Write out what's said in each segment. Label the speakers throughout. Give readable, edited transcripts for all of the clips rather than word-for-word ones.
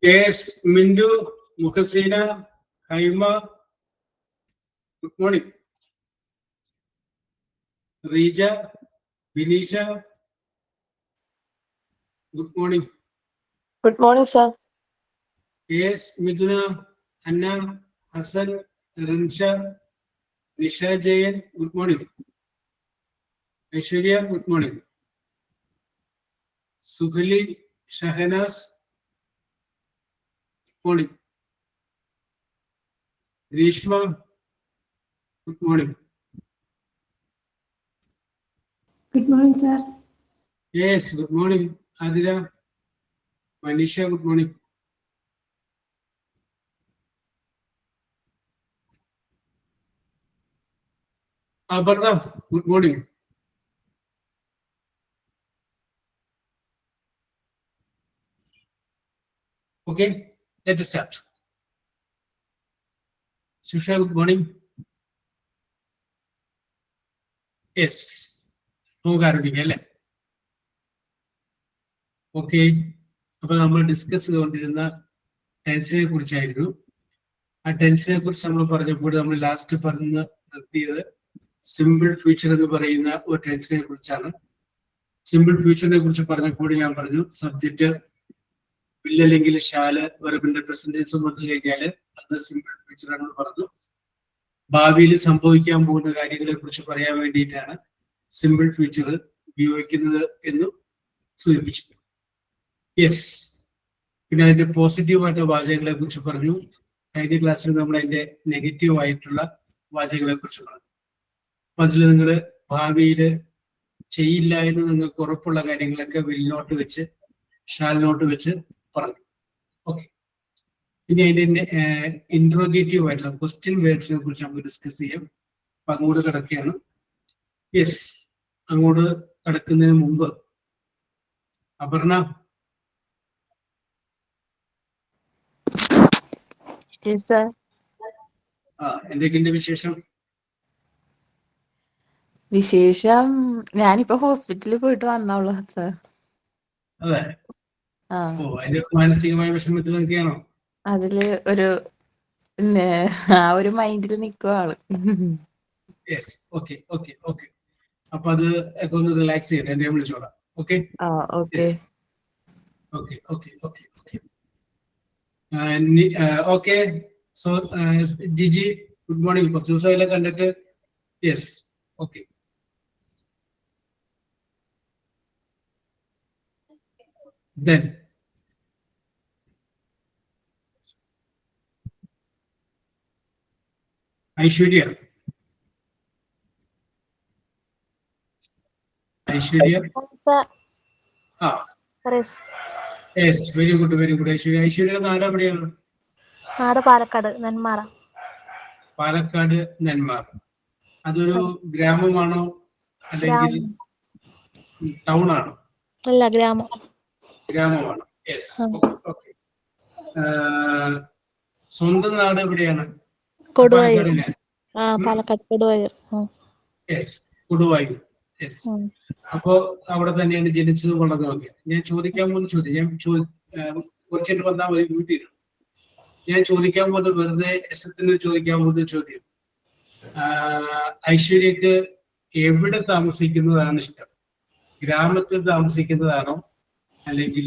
Speaker 1: Yes, Mindu, Mukhasina, Haima, good morning. Rija, Vinisha, good morning.
Speaker 2: Good morning, sir.
Speaker 1: Yes, Miduna, Anna, Hassan, Ransha, Nisha Jayan, good morning. Aishwarya, good morning. Sukhali, Shahanas, good morning. Grishma, good morning.
Speaker 3: Good morning, sir.
Speaker 1: Yes, good morning. Adira, Manisha, good morning. Abarna, good morning. Okay, let us start. Susha, good morning. Yes. നോക്കാറുണ്ടില്ലേ? Okay, അപ്പൊ നമ്മൾ discuss ചെയ്തുകൊണ്ടിരുന്ന ടെൻസിനെ കുറിച്ചായിരുന്നു. ആ ടെൻസിനെ കുറിച്ച് നമ്മൾ പറഞ്ഞപ്പോൾ നമ്മൾ ലാസ്റ്റ് പറഞ്ഞ് നിർത്തിയത് സിമ്പിൾ ഫ്യൂച്ചർ എന്ന് പറയുന്ന ഒരു ടെൻസിനെ കുറിച്ചാണ്. സിമ്പിൾ ഫ്യൂച്ചറിനെ കുറിച്ച് പറഞ്ഞപ്പോൾ ഞാൻ പറഞ്ഞു സബ്ജക്റ്റ് വില്ലല്ലെങ്കിൽ ഷാല് വെർബിന്റെ പ്രസന്റേഷൻ വന്നു കഴിഞ്ഞാൽ അത് സിമ്പിൾ ഫ്യൂച്ചർ ആണെന്ന് പറഞ്ഞു. ഭാവിയിൽ സംഭവിക്കാൻ പോകുന്ന കാര്യങ്ങളെ കുറിച്ച് പറയാൻ വേണ്ടിയിട്ടാണ് സിമ്പിൾ ഫ്യൂച്ചർ ഉപയോഗിക്കുന്നത് എന്ന് സൂചിപ്പിച്ചു. യെസ്, പിന്നെ അതിന്റെ പോസിറ്റീവായിട്ടുള്ള വാചകങ്ങളെ കുറിച്ച് പറഞ്ഞു. കഴിഞ്ഞ ക്ലാസ്സിൽ നമ്മൾ അതിന്റെ നെഗറ്റീവ് ആയിട്ടുള്ള വാചകങ്ങളെ കുറിച്ച് പറഞ്ഞു. അപ്പൊ അതിൽ നിങ്ങൾ ഭാവിയിൽ ചെയ്യില്ല എന്ന് നിങ്ങൾക്ക് ഉറപ്പുള്ള കാര്യങ്ങളൊക്കെ വിൽ നോട്ട് വെച്ച് ഷാൽ നോട്ട് വെച്ച് പറഞ്ഞു. ഓക്കെ, ഇനി അതിന്റെ ഇൻട്രോഗേറ്റീവ് ആയിട്ടുള്ള ക്വസ്റ്റ്യൻ വേർഡ്സിനെ കുറിച്ച് നമുക്ക് ഡിസ്കസ് ചെയ്യാം. അപ്പൊ അങ്ങോട്ട് കിടക്കുകയാണ്. യെസ്, അങ്ങോട്ട് കിടക്കുന്നതിന് മുമ്പ് അപർണ, എന്തൊക്കെയുണ്ട് വിശേഷം?
Speaker 2: വിശേഷം ഞാനിപ്പോ ഹോസ്പിറ്റലിൽ പോയിട്ട് വന്നോളൂ സർ.
Speaker 1: അതെ, ഓ, അതിന്റെ മാനസികമായ വിഷമത്തിൽ നിൽക്കുകയാണോ?
Speaker 2: അതില് ഒരു ഒരു മൈൻഡിൽ നിൽക്കുക ആള്.
Speaker 1: Yes, okay okay okay. അപ്പൊ അത് ഒക്കെ ഒന്ന് റിലാക്സ് ചെയ്യട്ടെ, എന്നെ വിളിച്ചോളാം. Okay
Speaker 2: okay
Speaker 1: okay okay okay okay okay. So Jiji, good morning. കുറച്ച് ദിവസമായില്ല കണ്ടിട്ട്. Yes, okay. Then Aishwarya. Aishwarya. Yes, very good, very good. Aishwarya. Aishwarya നാട് എവിടെയാണ്?
Speaker 3: നാട് പാലക്കാട്, നെന്മാറ.
Speaker 1: പാലക്കാട് നെന്മാറ. അതൊരു ഗ്രാമമാണോ അല്ലെങ്കിൽ ടൗൺ ആണോ?
Speaker 3: അല്ല, ഗ്രാമം.
Speaker 1: ഗ്രാമമാണ്. Yes, okay. സ്വന്തം നാട് എവിടെയാണ്?
Speaker 3: കൊടുവായൂർ. പാലക്കാട് കൊടുവായൂർ.
Speaker 1: യെസ്, കൊടുവായൂർ. യെസ്. അപ്പോ അവിടെ തന്നെയാണ് ജനിച്ചത്, വളർന്നതൊക്കെ. ഞാൻ ചോദിക്കാൻ പോകുന്ന ചോദ്യം, ഞാൻ കുറച്ചായിട്ട് വന്നാൽ മതി, വീട്ടിൽ. ഞാൻ ചോദിക്കാൻ പോകുന്നത് വെറുതെ രസത്തിന് ചോദിക്കാൻ പോകുന്ന ചോദ്യം, ഐശ്വര്യക്ക് എവിടെ താമസിക്കുന്നതാണ് ഇഷ്ടം? ഗ്രാമത്തിൽ താമസിക്കുന്നതാണോ അല്ലെങ്കിൽ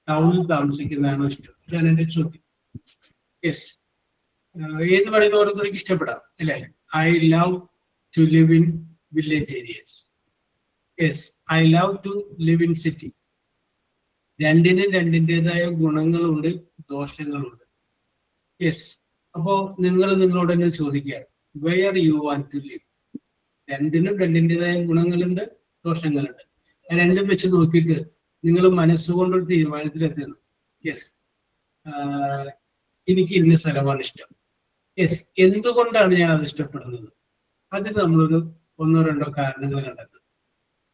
Speaker 1: ടൗണിൽ താമസിക്കുന്നതാണോ ഇഷ്ടം? ഇതാണ് എന്റെ ചോദ്യം. യെസ്, ഏത് പറയുന്ന ഓരോരുത്തർക്ക് ഇഷ്ടപ്പെടാം അല്ലെ? I love to live in village areas. Yes, I love to live in city. രണ്ടിനും രണ്ടിൻ്റെതായ ഗുണങ്ങളുണ്ട്, ദോഷങ്ങളുണ്ട്. യെസ്, അപ്പോ നിങ്ങൾ നിങ്ങളോട് തന്നെ ചോദിക്കുക, where you want to live? രണ്ടിനും രണ്ടിൻ്റെതായ ഗുണങ്ങളുണ്ട്, ദോഷങ്ങളുണ്ട്. രണ്ടും വെച്ച് നോക്കിയിട്ട് നിങ്ങൾ മനസ്സുകൊണ്ടൊരു തീരുമാനത്തിലെത്തണം. യെസ്, എനിക്ക് ഇന്ന സ്ഥലമാണ് ഇഷ്ടം. യെസ്, എന്തുകൊണ്ടാണ് ഞാൻ അത് ഇഷ്ടപ്പെടുന്നത്? അതിന് നമ്മളൊരു ഒന്നോ രണ്ടോ കാരണങ്ങൾ കണ്ടെത്തും.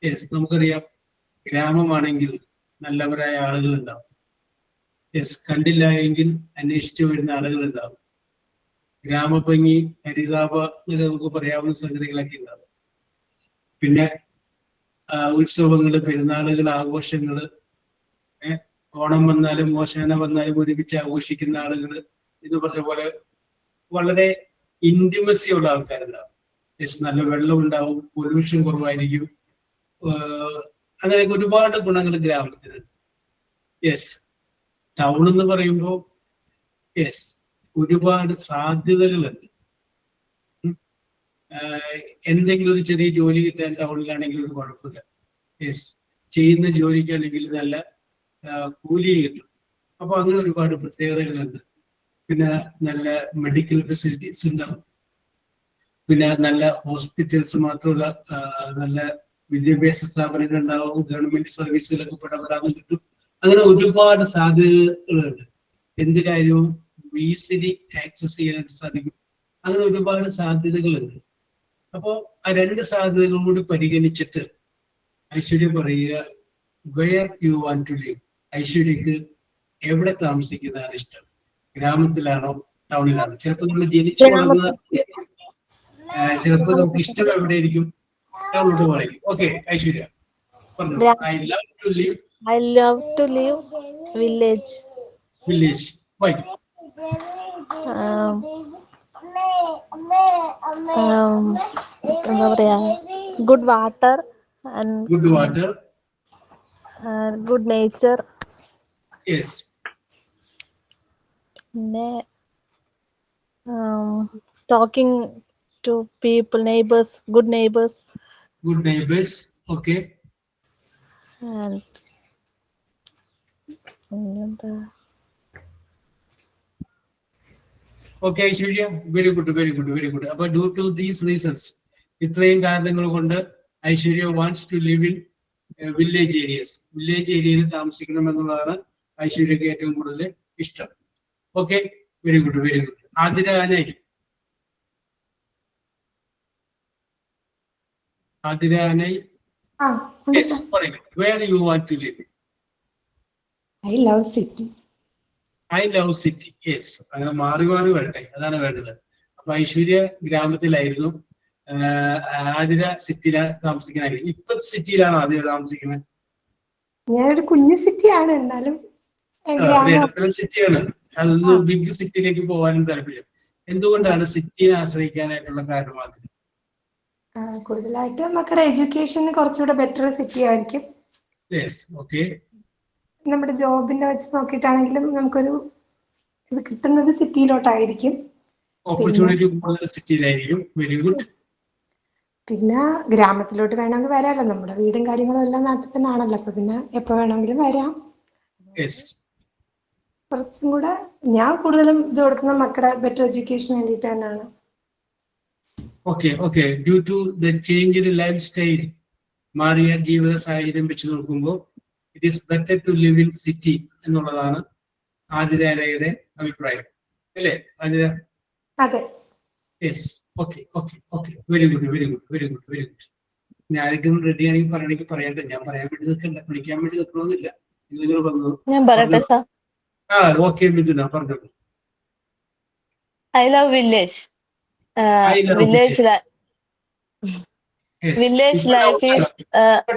Speaker 1: യെസ്, നമുക്കറിയാം ഗ്രാമമാണെങ്കിൽ നല്ലവരായ ആളുകൾ ഉണ്ടാവും. യെസ്, കണ്ടില്ല എങ്കിൽ അന്വേഷിച്ചു വരുന്ന ആളുകൾ ഉണ്ടാവും. ഗ്രാമഭംഗി, ഹരിതാപ, നമുക്ക് പറയാവുന്ന സംഗതികളൊക്കെ ഉണ്ടാവും. പിന്നെ ഉത്സവങ്ങള്, പെരുന്നാളുകൾ, ആഘോഷങ്ങള്, ഓണം വന്നാലും ഓശാന വന്നാലും ഒരുമിച്ച് ആഘോഷിക്കുന്ന ആളുകൾ എന്ന് പറഞ്ഞ പോലെ വളരെ ഇന്റിമസി ഉള്ള ആൾക്കാരുണ്ടാവും. യെസ്, നല്ല വെള്ളം ഉണ്ടാവും, പൊല്യൂഷൻ കുറവായിരിക്കും, അങ്ങനെയൊക്കെ ഒരുപാട് ഗുണങ്ങൾ ഗ്രാമത്തിനുണ്ട്. യെസ്, ടൗൺ എന്ന് പറയുമ്പോൾ യെസ് ഒരുപാട് സാധ്യതകളുണ്ട്. എന്തെങ്കിലും ഒരു ചെറിയ ജോലി കിട്ടാൻ ടൗണിലാണെങ്കിൽ ഒരു കുഴപ്പമില്ല. യെസ്, ചെയ്യുന്ന ജോലിക്കാണെങ്കിൽ നല്ല കൂലി കിട്ടും. അപ്പൊ അങ്ങനെ ഒരുപാട് പ്രത്യേകതകളുണ്ട്. പിന്നെ നല്ല മെഡിക്കൽ ഫെസിലിറ്റീസ് ഉണ്ടാവും, പിന്നെ നല്ല ഹോസ്പിറ്റൽസ് മാത്രമല്ല നല്ല വിദ്യാഭ്യാസ സ്ഥാപനങ്ങൾ ഉണ്ടാവും, ഗവൺമെന്റ് സർവീസുകളൊക്കെ പെടാതെ കിട്ടും. അങ്ങനെ ഒരുപാട് സാധ്യതകളുണ്ട്. എന്ത് കാര്യവും ഈസിലി ആക്സസ് ചെയ്യാനായിട്ട് സാധിക്കും. അങ്ങനെ ഒരുപാട് സാധ്യതകളുണ്ട്. അപ്പോൾ ആ രണ്ട് സാധ്യതകളും കൂടി പരിഗണിച്ചിട്ട് ഐശ്വര്യ പറയുക where you want to live. ഐശ്വര്യക്ക് എവിടെ താമസിക്കുന്നതാണ് ഇഷ്ടം? ഗ്രാമത്തിലാണോ ടൗണിലാണോ? ചിലപ്പോൾ നമ്മൾ ജനിച്ചു വളർന്ന ചിലപ്പോൾ നമുക്ക് ഇഷ്ടം എവിടെയായിരിക്കും? ടൗണിലോട്ട് പറയും. ഓക്കെ ഐശ്വര്യ പറഞ്ഞു. I love to live.
Speaker 3: I love to live village.
Speaker 1: Village. Why?
Speaker 3: എന്താ പറയാ, good water and
Speaker 1: good water.
Speaker 3: Good nature.
Speaker 1: Yes.
Speaker 3: പിന്നെ talking to people, neighbours, good neighbours.
Speaker 1: Good neighbours. Okay.
Speaker 3: And എന്താ,
Speaker 1: okay Aishwarya, very good very good very good. അപ്പൊ due to these reasons, ഇത്രയും കാരണങ്ങൾ കൊണ്ട് Aishwarya wants to live in village areas. Village ഏരിയയിൽ താമസിക്കണം എന്നുള്ളതാണ് ഐശ്വര്യക്ക് ഏറ്റവും കൂടുതൽ ഇഷ്ടം. Okay, very good very good. Athira Anai. Athira Anai, yes പറയൂ. Where you want to live?
Speaker 4: I love city.
Speaker 1: I love city. Yes, അങ്ങനെ മാറി മാറി വരട്ടെ, അതാണ് വേണ്ടത്. അപ്പൊ ഐശ്വര്യ ഗ്രാമത്തിലായിരുന്നു, ആതിര സിറ്റിയിലാണ് താമസിക്കാനായിരുന്നു. ഇപ്പൊ സിറ്റിയിലാണോ ആതിര താമസിക്കുന്നത്?
Speaker 4: ഞാനൊരു കുഞ്ഞു സിറ്റിയാണ്, എന്നാലും
Speaker 1: ഇടത്തരം സിറ്റിയാണ്. അതൊന്ന് ബിഗ് സിറ്റിയിലേക്ക് പോകാനും താല്പര്യം. എന്തുകൊണ്ടാണ് സിറ്റിയെ ആശ്രയിക്കാനായിട്ടുള്ള കാരണം? അതിന്
Speaker 4: കൂടുതലായിട്ട് മക്കളുടെ എഡ്യൂക്കേഷന് കുറച്ചുകൂടെ ബെറ്റർ സിറ്റി ആയിരിക്കും.
Speaker 1: Yes, okay.
Speaker 4: നമ്മുടെ ജോബിനെ വെച്ച് നോക്കിയിട്ടാണെങ്കിലും നമുക്കൊരു ഇത് കിട്ടുന്നത് സിറ്റിയിലോട്ടായിരിക്കും.
Speaker 1: ഓപ്പർച്യൂണിറ്റി കൂടുതൽ സിറ്റിയിലായിരിക്കും. Very good.
Speaker 4: പിന്നെ ഗ്രാമത്തിലോട്ട് വേണമെങ്കിൽ വരാമല്ലോ, നമ്മുടെ വീടും കാര്യങ്ങളും എല്ലാം നാട്ടിൽ തന്നെ ആണല്ലോ, അപ്പൊ പിന്നെ എപ്പോ വേണമെങ്കിലും വരാം. കുറച്ചും കൂടെ ഞാൻ കൂടുതലും ഇത് കൊടുക്കുന്ന മക്കളുടെ ബെറ്റർ എഡ്യൂക്കേഷന് വേണ്ടിയിട്ട് തന്നെയാണ്.
Speaker 1: Okay okay. Due to the change in lifestyle, മാറിയ ജീവിത സാഹചര്യം വെച്ച് നോക്കുമ്പോൾ it is better to live in city എന്നുള്ളതാണ് ആതിരയുടെ അഭിപ്രായം, അല്ലേ ആതിര?
Speaker 4: അതെ.
Speaker 1: Yes, okay okay okay. Very good very good very good very good. ഞാനൊക്കെ റെഡി ആണെങ്കിൽ പറയണമെങ്കിൽ പറയട്ടെ, ഞാൻ പറയാൻ വേണ്ടി നിൽക്കണ്ട, വിളിക്കാൻ വേണ്ടി നിൽക്കണമെന്നില്ല. നിങ്ങൾ വന്നു.
Speaker 2: ഞാൻ പറയട്ടെ സാർ?
Speaker 1: ഓക്കെ മിഥുന പറഞ്ഞോളൂ.
Speaker 2: I love village.
Speaker 1: I love
Speaker 2: village
Speaker 1: village. Yes.
Speaker 2: Village life is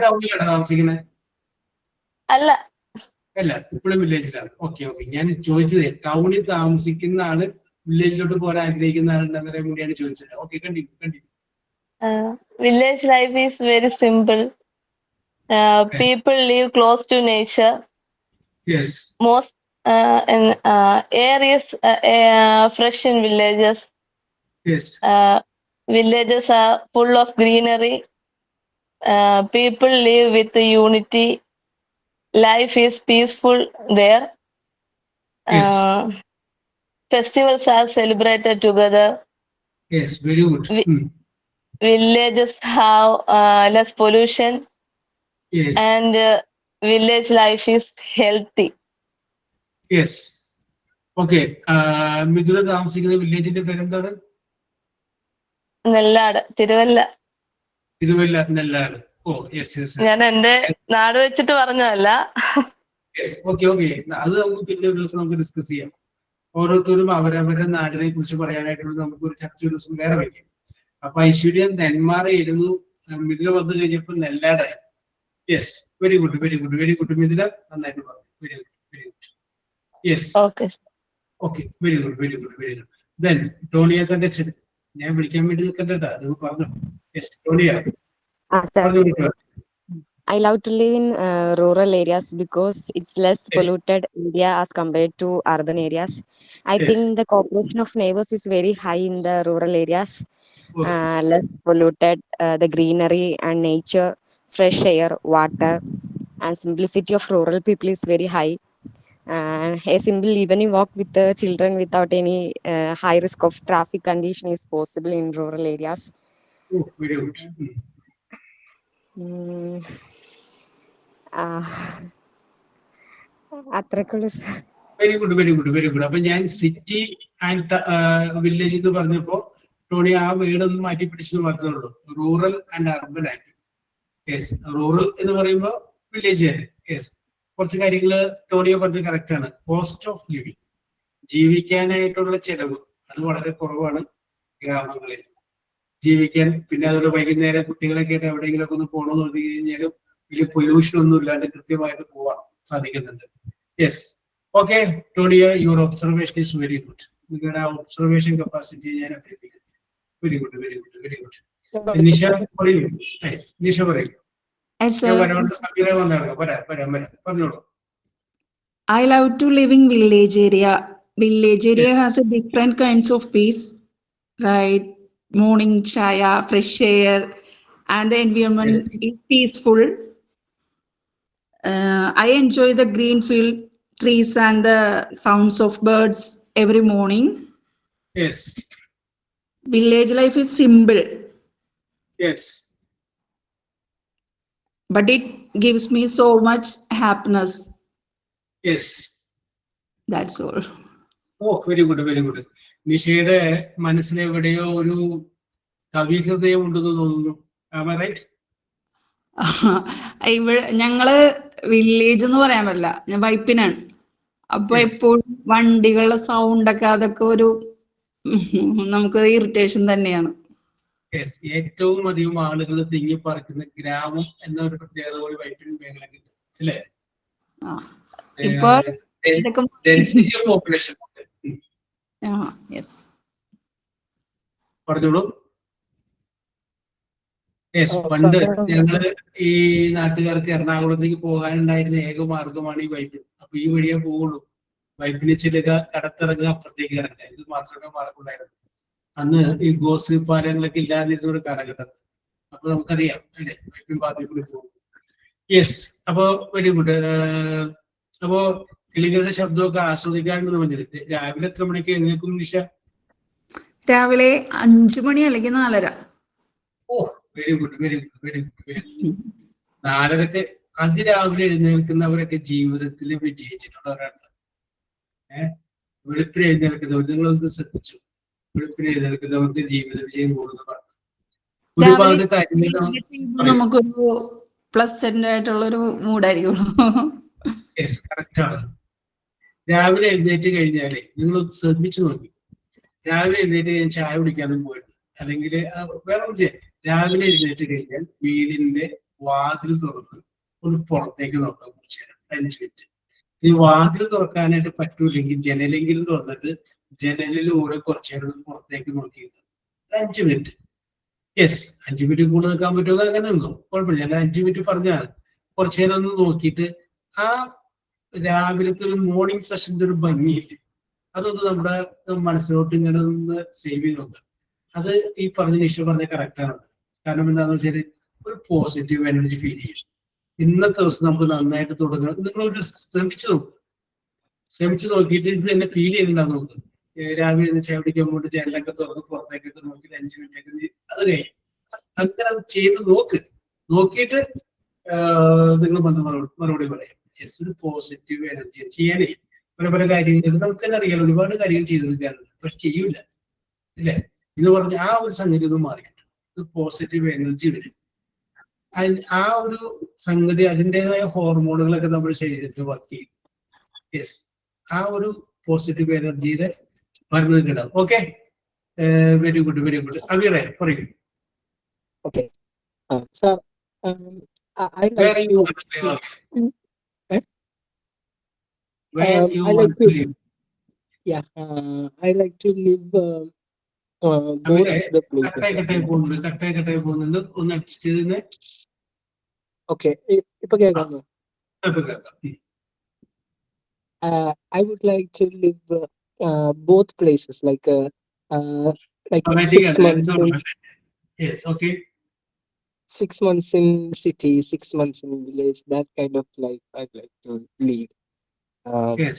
Speaker 1: ടൗണിലാണ് താമസിക്കുന്നത്?
Speaker 2: അല്ല,
Speaker 1: അല്ല, ഇപ്പോഴും വില്ലേജിലാണ്. Okay okay. ഞാൻ ചോദിച്ചത് ടൗണിൽ താമസിക്കുന്ന ആള് വില്ലേജിലോട്ട് പോകാൻ ആഗ്രഹിക്കുന്ന ആളുണ്ടെന്ന് പറയാൻ വേണ്ടിയാണ് ചോദിച്ചത്. Okay, continue continue.
Speaker 2: village life is very simple. People live close to nature.
Speaker 1: Yes.
Speaker 2: Most air is fresh in villages.
Speaker 1: Yes.
Speaker 2: Villages are full of greenery. People live with unity. Life is peaceful there.
Speaker 1: Yes.
Speaker 2: Festivals are celebrated together.
Speaker 1: Yes, very good.
Speaker 2: Villages have less pollution.
Speaker 1: Yes.
Speaker 2: And village life is healthy.
Speaker 1: Yes. Okay. Mithuna താമസിക്കുന്ന വില്ലേജിന്റെ പേരെന്താണ്?
Speaker 2: Nellad, Thiruvalla.
Speaker 1: Thiruvalla, Nellad. Oh yes yes.
Speaker 2: ഞാൻ എന്റെ നാട് വെച്ചിട്ട് പറഞ്ഞതല്ല.
Speaker 1: Yes, okay okay. അത് നമുക്ക് പിന്നെ ഒരു ദിവസം നമുക്ക് ഡിസ്കസ് ചെയ്യാം. ഓരോരുത്തരും അവരവരുടെ നാടിനെ കുറിച്ച് പറയാനായിട്ടുള്ള നമുക്ക് ഒരു ചർച്ച ഒരു ദിവസം വേറെ വയ്ക്കാം. അപ്പൊ ഐശ്വര്യ നെന്മാറയായിരുന്നു, മിഥുന വന്നു കഴിഞ്ഞപ്പോൾ നെല്ലാടായി. Yes, very good very good very good. Mithuna നന്നായിട്ട് പറഞ്ഞു. Very good. Very good. Yes,
Speaker 2: Okay.
Speaker 1: Okay, very good, very good, very good. Then Tonia തന്റെ അച്ഛൻ, ഞാൻ വിളിക്കാൻ വേണ്ടി നിൽക്കണ്ടേട്ടാ, അത് പറഞ്ഞു. യെസ്, ടോണിയ
Speaker 5: Sir,
Speaker 1: പറഞ്ഞു.
Speaker 5: I love to live in rural areas because it's less
Speaker 1: Yes.
Speaker 5: polluted area as compared to urban areas. I
Speaker 1: Yes.
Speaker 5: think the cooperation of neighbors is very high in the rural areas.
Speaker 1: Yes.
Speaker 5: Less polluted, the greenery and nature, fresh air, water, and simplicity of rural people is very high. A simple evening walk with the children without any high risk of traffic condition is possible in rural areas.
Speaker 1: Oh, very good.
Speaker 5: Mm, അത്രക്കുള്ളൂ sir.
Speaker 1: Very good, very good, very good. അപ്പൊ ഞാൻ city and village എന്ന് പറഞ്ഞപ്പോ Tony ആ വീടൊന്നും മാറ്റി പിടിച്ചെന്ന് പറഞ്ഞുള്ളൂ. Rural and urban ആക്കി. Yes, rural എന്ന് പറയുമ്പോ വില്ലേജ് തന്നെ. യെസ്, കുറച്ച് കാര്യങ്ങള് ടോണിയെ പറഞ്ഞത് കറക്റ്റ് ആണ്. കോസ്റ്റ് ഓഫ് ലിവിങ്, ജീവിക്കാനായിട്ടുള്ള ചെലവ് അത് വളരെ കുറവാണ് ഗ്രാമങ്ങളിൽ ജീവിക്കാൻ. പിന്നെ അതുപോലെ വൈകുന്നേരം കുട്ടികളൊക്കെ ആയിട്ട് എവിടെയെങ്കിലും ഒക്കെ ഒന്ന് പോകണമെന്ന് പറഞ്ഞു കഴിഞ്ഞാലും വലിയ പൊല്യൂഷൻ ഒന്നും ഇല്ലാണ്ട് കൃത്യമായിട്ട് പോവാൻ സാധിക്കുന്നുണ്ട്. Yes, okay Tonia, your observation is very good. നിങ്ങളുടെ ആ ഒബ്സർവേഷൻ കപ്പാസിറ്റി ഞാൻ അഭ്യർത്ഥിക്കുന്നു. Very good, very good, very good. Nisha പറയൂ. നിഷ പറയൂ. പറഞ്ഞോളൂ.
Speaker 6: I love to live in village area. Village area has a different kinds of peace, right? Morning chaya, fresh air, and the environment is peaceful. I enjoy the green field, trees, and the sounds of birds every morning.
Speaker 1: Yes.
Speaker 6: Village life is simple,
Speaker 1: Yes.
Speaker 6: but it gives me so much happiness.
Speaker 1: Yes.
Speaker 6: That's all.
Speaker 1: Oh, very good, very good. നിഷയുടെ മനസ്സിലെവിടെയോ ഒരു കവിഹൃദയം ഉണ്ടെന്ന് തോന്നുന്നു. Am I right?
Speaker 6: ഇവിടെ ഞങ്ങള് village എന്ന് പറയാൻ പറ്റില്ല, ഞാൻ വൈപ്പിനാണ്. അപ്പൊ എപ്പോഴും വണ്ടികളുടെ സൗണ്ട് ഒക്കെ അതൊക്കെ ഒരു നമുക്കൊരു ഇറിറ്റേഷൻ തന്നെയാണ്.
Speaker 1: ഏറ്റവും അധികം ആളുകൾ തിങ്ങിപ്പറക്കുന്ന ഗ്രാമം എന്നൊരു പ്രത്യേകത കൂടി വൈപ്പിൻ മേഖലയ്ക്കുണ്ട് അല്ലേ?
Speaker 6: ഇപ്പൊ
Speaker 1: പോപ്പുലേഷൻ പറഞ്ഞോളൂ. പണ്ട് ഞങ്ങള് ഈ നാട്ടുകാർക്ക് എറണാകുളത്തേക്ക് പോകാനുണ്ടായിരുന്ന ഏക മാർഗമാണ് ഈ വൈപ്പിൻ. അപ്പൊ ഈ വഴിയേ പോവുള്ളൂ. വൈപ്പിന് ചെല്ലുക, കടത്തിറങ്ങുക, അപ്പുറത്തേക്ക് കിടക്കുക, ഇത് മാത്രമേ മാർഗമുണ്ടായിരുന്നു. അന്ന് ഈ ഗോസ് പാലങ്ങളൊക്കെ ഇല്ലാതിരുന്ന ഒരു കാലഘട്ടത്തിൽ. അപ്പൊ നമുക്കറിയാം അല്ലെ, വൈപ്പിൻ പാതയിൽ കൂടി പോകും. യെസ്, അപ്പോ വെരി ഗുഡ്. അപ്പോ കിളികളുടെ ശബ്ദമൊക്കെ ആസ്വദിക്കാറുണ്ടെന്ന് പറഞ്ഞത്. രാവിലെ എത്ര മണിക്ക് എഴുന്നേക്കും നിഷ?
Speaker 6: രാവിലെ 5 മണി അല്ലെങ്കിൽ 4:30.
Speaker 1: ഓ, very good, very good, very good, very good. 4:30 അതിരാവിലെ എഴുന്നേൽക്കുന്നവരൊക്കെ ജീവിതത്തിൽ വിജയിച്ചിട്ടുള്ളവരാണ്. വെളുപ്പിന് എഴുന്നേൽക്കുന്നവർ, നിങ്ങളൊന്ന് ശ്രദ്ധിച്ചു, വെളുപ്പിന് എഴുന്നേൽക്കുന്നവർക്ക് ജീവിത വിജയം കൂടുതലാണ്. ഒരുപാട് കാര്യങ്ങൾ
Speaker 6: നമുക്കൊരു പ്ലസന്റ് ആയിട്ടുള്ളൊരു മൂഡായിരിക്കുള്ളൂ.
Speaker 1: യെസ്, കറക്റ്റ് ആണ്. രാവിലെ എഴുന്നേറ്റ് കഴിഞ്ഞാലേ നിങ്ങളൊന്ന് ശ്രദ്ധിച്ചു നോക്കി. രാവിലെ എഴുന്നേറ്റ് ഞാൻ ചായ കുടിക്കാനും പോയിട്ട് അല്ലെങ്കിൽ വേറെ ഒന്നും, രാവിലെ എഴുന്നേറ്റ് കഴിഞ്ഞാൽ വീടിന്റെ വാതിൽ തുറന്ന് ഒന്ന് പുറത്തേക്ക് നോക്കാം കുറച്ചു നേരം, 5 മിനിറ്റ്. ഈ വാതിൽ തുറക്കാനായിട്ട് പറ്റൂല്ലെങ്കിൽ ജനലെങ്കിലും തുറന്നിട്ട് ജനലിലൂടെ കുറച്ചു നേരം പുറത്തേക്ക് നോക്കിയത് 5 മിനിറ്റ്. യെസ്, 5 മിനിറ്റ് കൂടുതൽ നിൽക്കാൻ പറ്റുമോ? അങ്ങനെ നിന്നു, കുഴപ്പമില്ല. ഞാൻ 5 മിനിറ്റ് പറഞ്ഞാണ്. കുറച്ചു നേരം ഒന്ന് നോക്കിയിട്ട് ആ രാവിലത്തെ ഒരു മോർണിംഗ് സെഷന്റെ ഒരു ഭംഗിയില്ലേ, അതൊന്ന് നമ്മുടെ മനസ്സിലോട്ട് ഇങ്ങനെ ഒന്ന് സേവ് ചെയ്ത് നോക്കുക. അത് ഈ പറഞ്ഞ നിഷ പറഞ്ഞ കറക്റ്റ് ആണ്. കാരണം എന്താണെന്ന് വെച്ചാൽ ഒരു പോസിറ്റീവ് എനർജി ഫീൽ ചെയ്യും. ഇന്നത്തെ ദിവസം നമുക്ക് നന്നായിട്ട് തുടങ്ങണം. നിങ്ങളൊരു ശ്രമിച്ചു നോക്കുക. ശ്രമിച്ചു നോക്കിയിട്ട് ഇത് തന്നെ ഫീൽ ചെയ്യുന്നുണ്ടാവും. നോക്ക്, രാവിലെ ചായ കുടിക്കാൻ വേണ്ടി ജനലൊക്കെ തുറന്ന് പുറത്തേക്കൊക്കെ നോക്കിയിട്ട് 5 മിനിറ്റൊക്കെ അത് കഴിയും. അങ്ങനെ അത് ചെയ്ത് നോക്ക്. നോക്കിയിട്ട് നിങ്ങൾ മറുപടി പറയാം. യെസ്, ഒരു പോസിറ്റീവ് എനർജി ചെയ്യാനേ പല പല കാര്യങ്ങൾ നമുക്ക് തന്നെ അറിയാലോ. ഒരുപാട് കാര്യങ്ങൾ ചെയ്തെടുക്കാറുണ്ട്, പക്ഷെ ചെയ്യൂല ഇല്ലേ എന്ന് പറഞ്ഞ ആ ഒരു സംഗതി ഒന്നും മാറിയിട്ട് ഒരു പോസിറ്റീവ് എനർജി വരും. ആ ഒരു സംഗതി അതിൻ്റെതായ ഹോർമോണുകളൊക്കെ നമ്മുടെ ശരീരത്തിൽ വർക്ക് ചെയ്യും. യെസ്, ആ ഒരു പോസിറ്റീവ് എനർജിയുടെ മരുന്ന് കിടാം. Okay, very good, very good. അമീറെ പറയൂ.
Speaker 7: Okay. Sir, I like to.
Speaker 1: Where you
Speaker 7: I like
Speaker 1: want to
Speaker 7: to,
Speaker 1: live?
Speaker 7: yeah, I like to live both
Speaker 1: അമീറെ
Speaker 7: the
Speaker 1: കട്ടായി
Speaker 7: places.
Speaker 1: കട്ടായി പോകുന്നുണ്ട്. ഒന്ന് അഡ്ജസ്റ്റ് ചെയ്ത്
Speaker 7: Okay, ഇപ്പൊ കേൾക്കാമോ?
Speaker 1: ഇപ്പൊ കേൾക്കാം.
Speaker 7: I would like to live both places, like
Speaker 1: Romantic
Speaker 7: 6
Speaker 1: ആണ്
Speaker 7: months
Speaker 1: രണ്ടും.
Speaker 7: in
Speaker 1: Yes, okay.
Speaker 7: 6 months in city, 6 months in village. That kind of life I'd like to lead.
Speaker 1: Yes.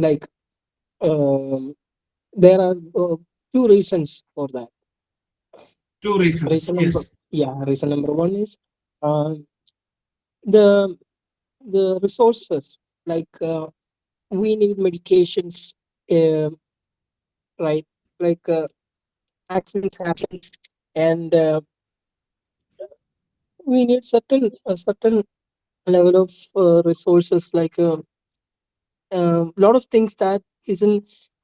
Speaker 7: Like there are 2 reasons for that.
Speaker 1: Two reasons.
Speaker 7: Reason number 1 is the resources. Like we need medications, right? Like accidents happen, and we need a certain level of resources, like lot of things that isn't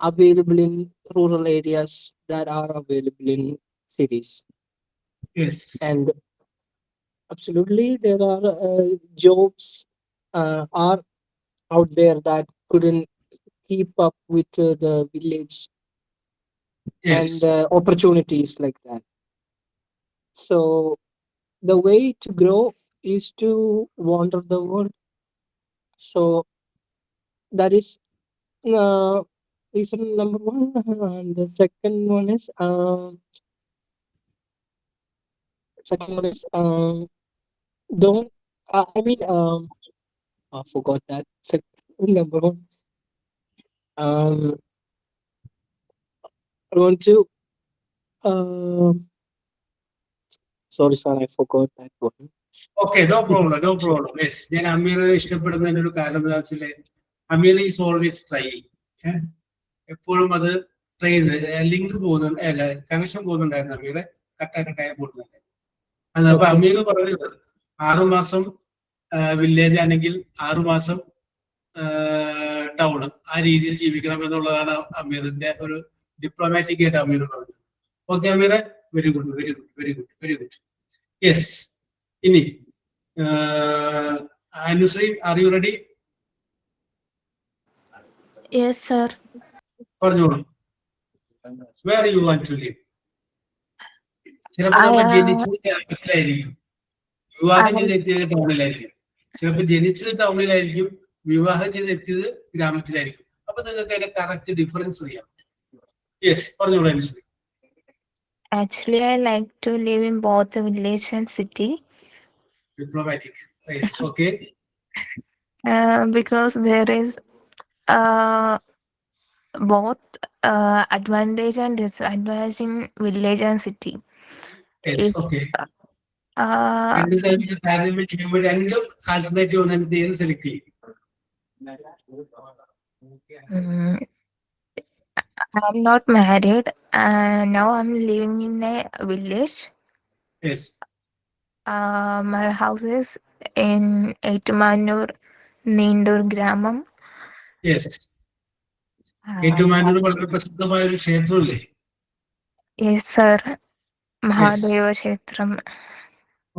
Speaker 7: available in rural areas that are available in cities.
Speaker 1: Yes.
Speaker 7: And absolutely there are jobs are out there that couldn't keep up with the village
Speaker 1: Yes.
Speaker 7: and opportunities like that. So the way to grow is to wander the world. So that is reason number 1. And the second one is don't I mean I forgot that second number 1. I want to sorry sir, I forgot that one.
Speaker 1: Okay, no problem. Yes, ഞാൻ അമീറിനെ ഇഷ്ടപ്പെടുന്നതിന്റെ ഒരു കാരണം എന്താ വെച്ചാല് അമീർ is always trying. എപ്പോഴും അത് try ചെയ്യുന്നത്. Link പോകുന്നുണ്ട്, അല്ല കണക്ഷൻ പോകുന്നുണ്ടായിരുന്നു അമീറെ, കട്ടായി പോകുന്നുണ്ട്. അപ്പൊ അമീർ പറയുന്നത് 6 മാസം വില്ലേജ് ആണെങ്കിൽ 6 മാസം ടൗൺ, ആ രീതിയിൽ ജീവിക്കണം എന്നുള്ളതാണ് അമീറിന്റെ ഒരു ഡിപ്ലോമാറ്റിക് ആയിട്ട് അമീർ പറഞ്ഞത്. ഓക്കെ അമീറെ, വെരി ഗുഡ്. യെസ്. ഇനി Anushree, are you ready?
Speaker 3: Yes, sir.
Speaker 1: പറഞ്ഞോളൂ. Where you want to live? ചിലപ്പോൾ നമ്മൾ ജനിച്ചത് ഗ്രാമത്തിലായിരിക്കും, വിവാഹം ചെയ്തെത്തിയത് ടൗണിലായിരിക്കും. ചിലപ്പോൾ ജനിച്ചത് ടൗണിലായിരിക്കും, വിവാഹം ചെയ്തെത്തിയത് ഗ്രാമത്തിലായിരിക്കും. അപ്പൊ നിങ്ങൾക്ക് അതിന്റെ കറക്റ്റ് ഡിഫറൻസ് അറിയാം. യെസ്, പറഞ്ഞോളൂ Anusree.
Speaker 8: Actually, I like to live in both the village and city.
Speaker 1: Diplomatic. Yes, okay.
Speaker 8: Because there is both advantage and disadvantage in village and city.
Speaker 1: Yes,
Speaker 8: If
Speaker 1: okay.
Speaker 8: uh,
Speaker 1: രണ്ടും തമ്മിൽ താരതമ്യം ചെയ്യുമ്പോൾ രണ്ടും alternative ഒന്നും ഏത് select ചെയ്യും?
Speaker 8: I'm not married, and now I'm living in a village.
Speaker 1: Yes.
Speaker 8: My house is in Etumanur, Nindur Gramam.
Speaker 1: Yes. Ettumanoor വളരെ പ്രസിദ്ധമായ ഒരു ക്ഷേത്രമല്ലേ?
Speaker 8: Yes, sir. Mahadeva Kshetram.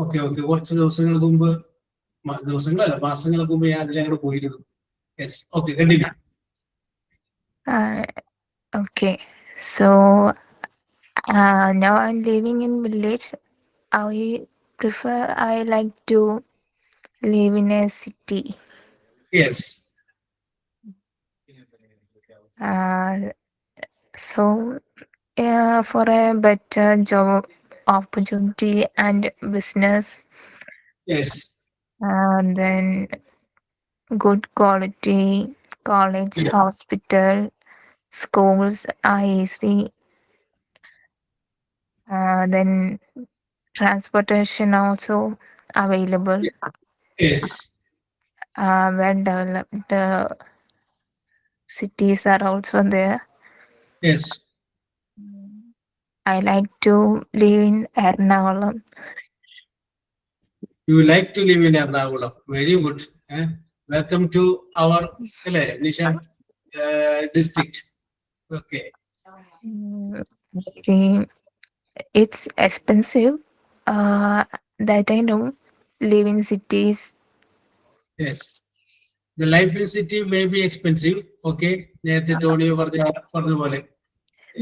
Speaker 1: Okay. കുറച്ച് ദിവസങ്ങൾക്ക് മുമ്പ്, മാസങ്ങൾക്ക് മുമ്പ് ഞാൻ അതിലങ്ങോട്ട് പോയിരുന്നു. Yes, okay, continue.
Speaker 8: Okay, so now I'm living in village. I like to live in a city.
Speaker 1: Yes.
Speaker 8: So for a better job opportunity and business,
Speaker 1: Yes.
Speaker 8: then good quality college,
Speaker 1: Yes.
Speaker 8: hospital, schools, IEC, then transportation also available.
Speaker 1: Yes.
Speaker 8: Well developed cities are also there.
Speaker 1: Yes.
Speaker 8: I like to live in Ernakulam.
Speaker 1: You like to live in Ernakulam. Very good. Welcome to our Nisha district. Okay.
Speaker 8: See, it's expensive. That I know. Live in cities.
Speaker 1: Yes. The life in city may be expensive. Okay. നേരത്തെ Tonio പറഞ്ഞ പോലെ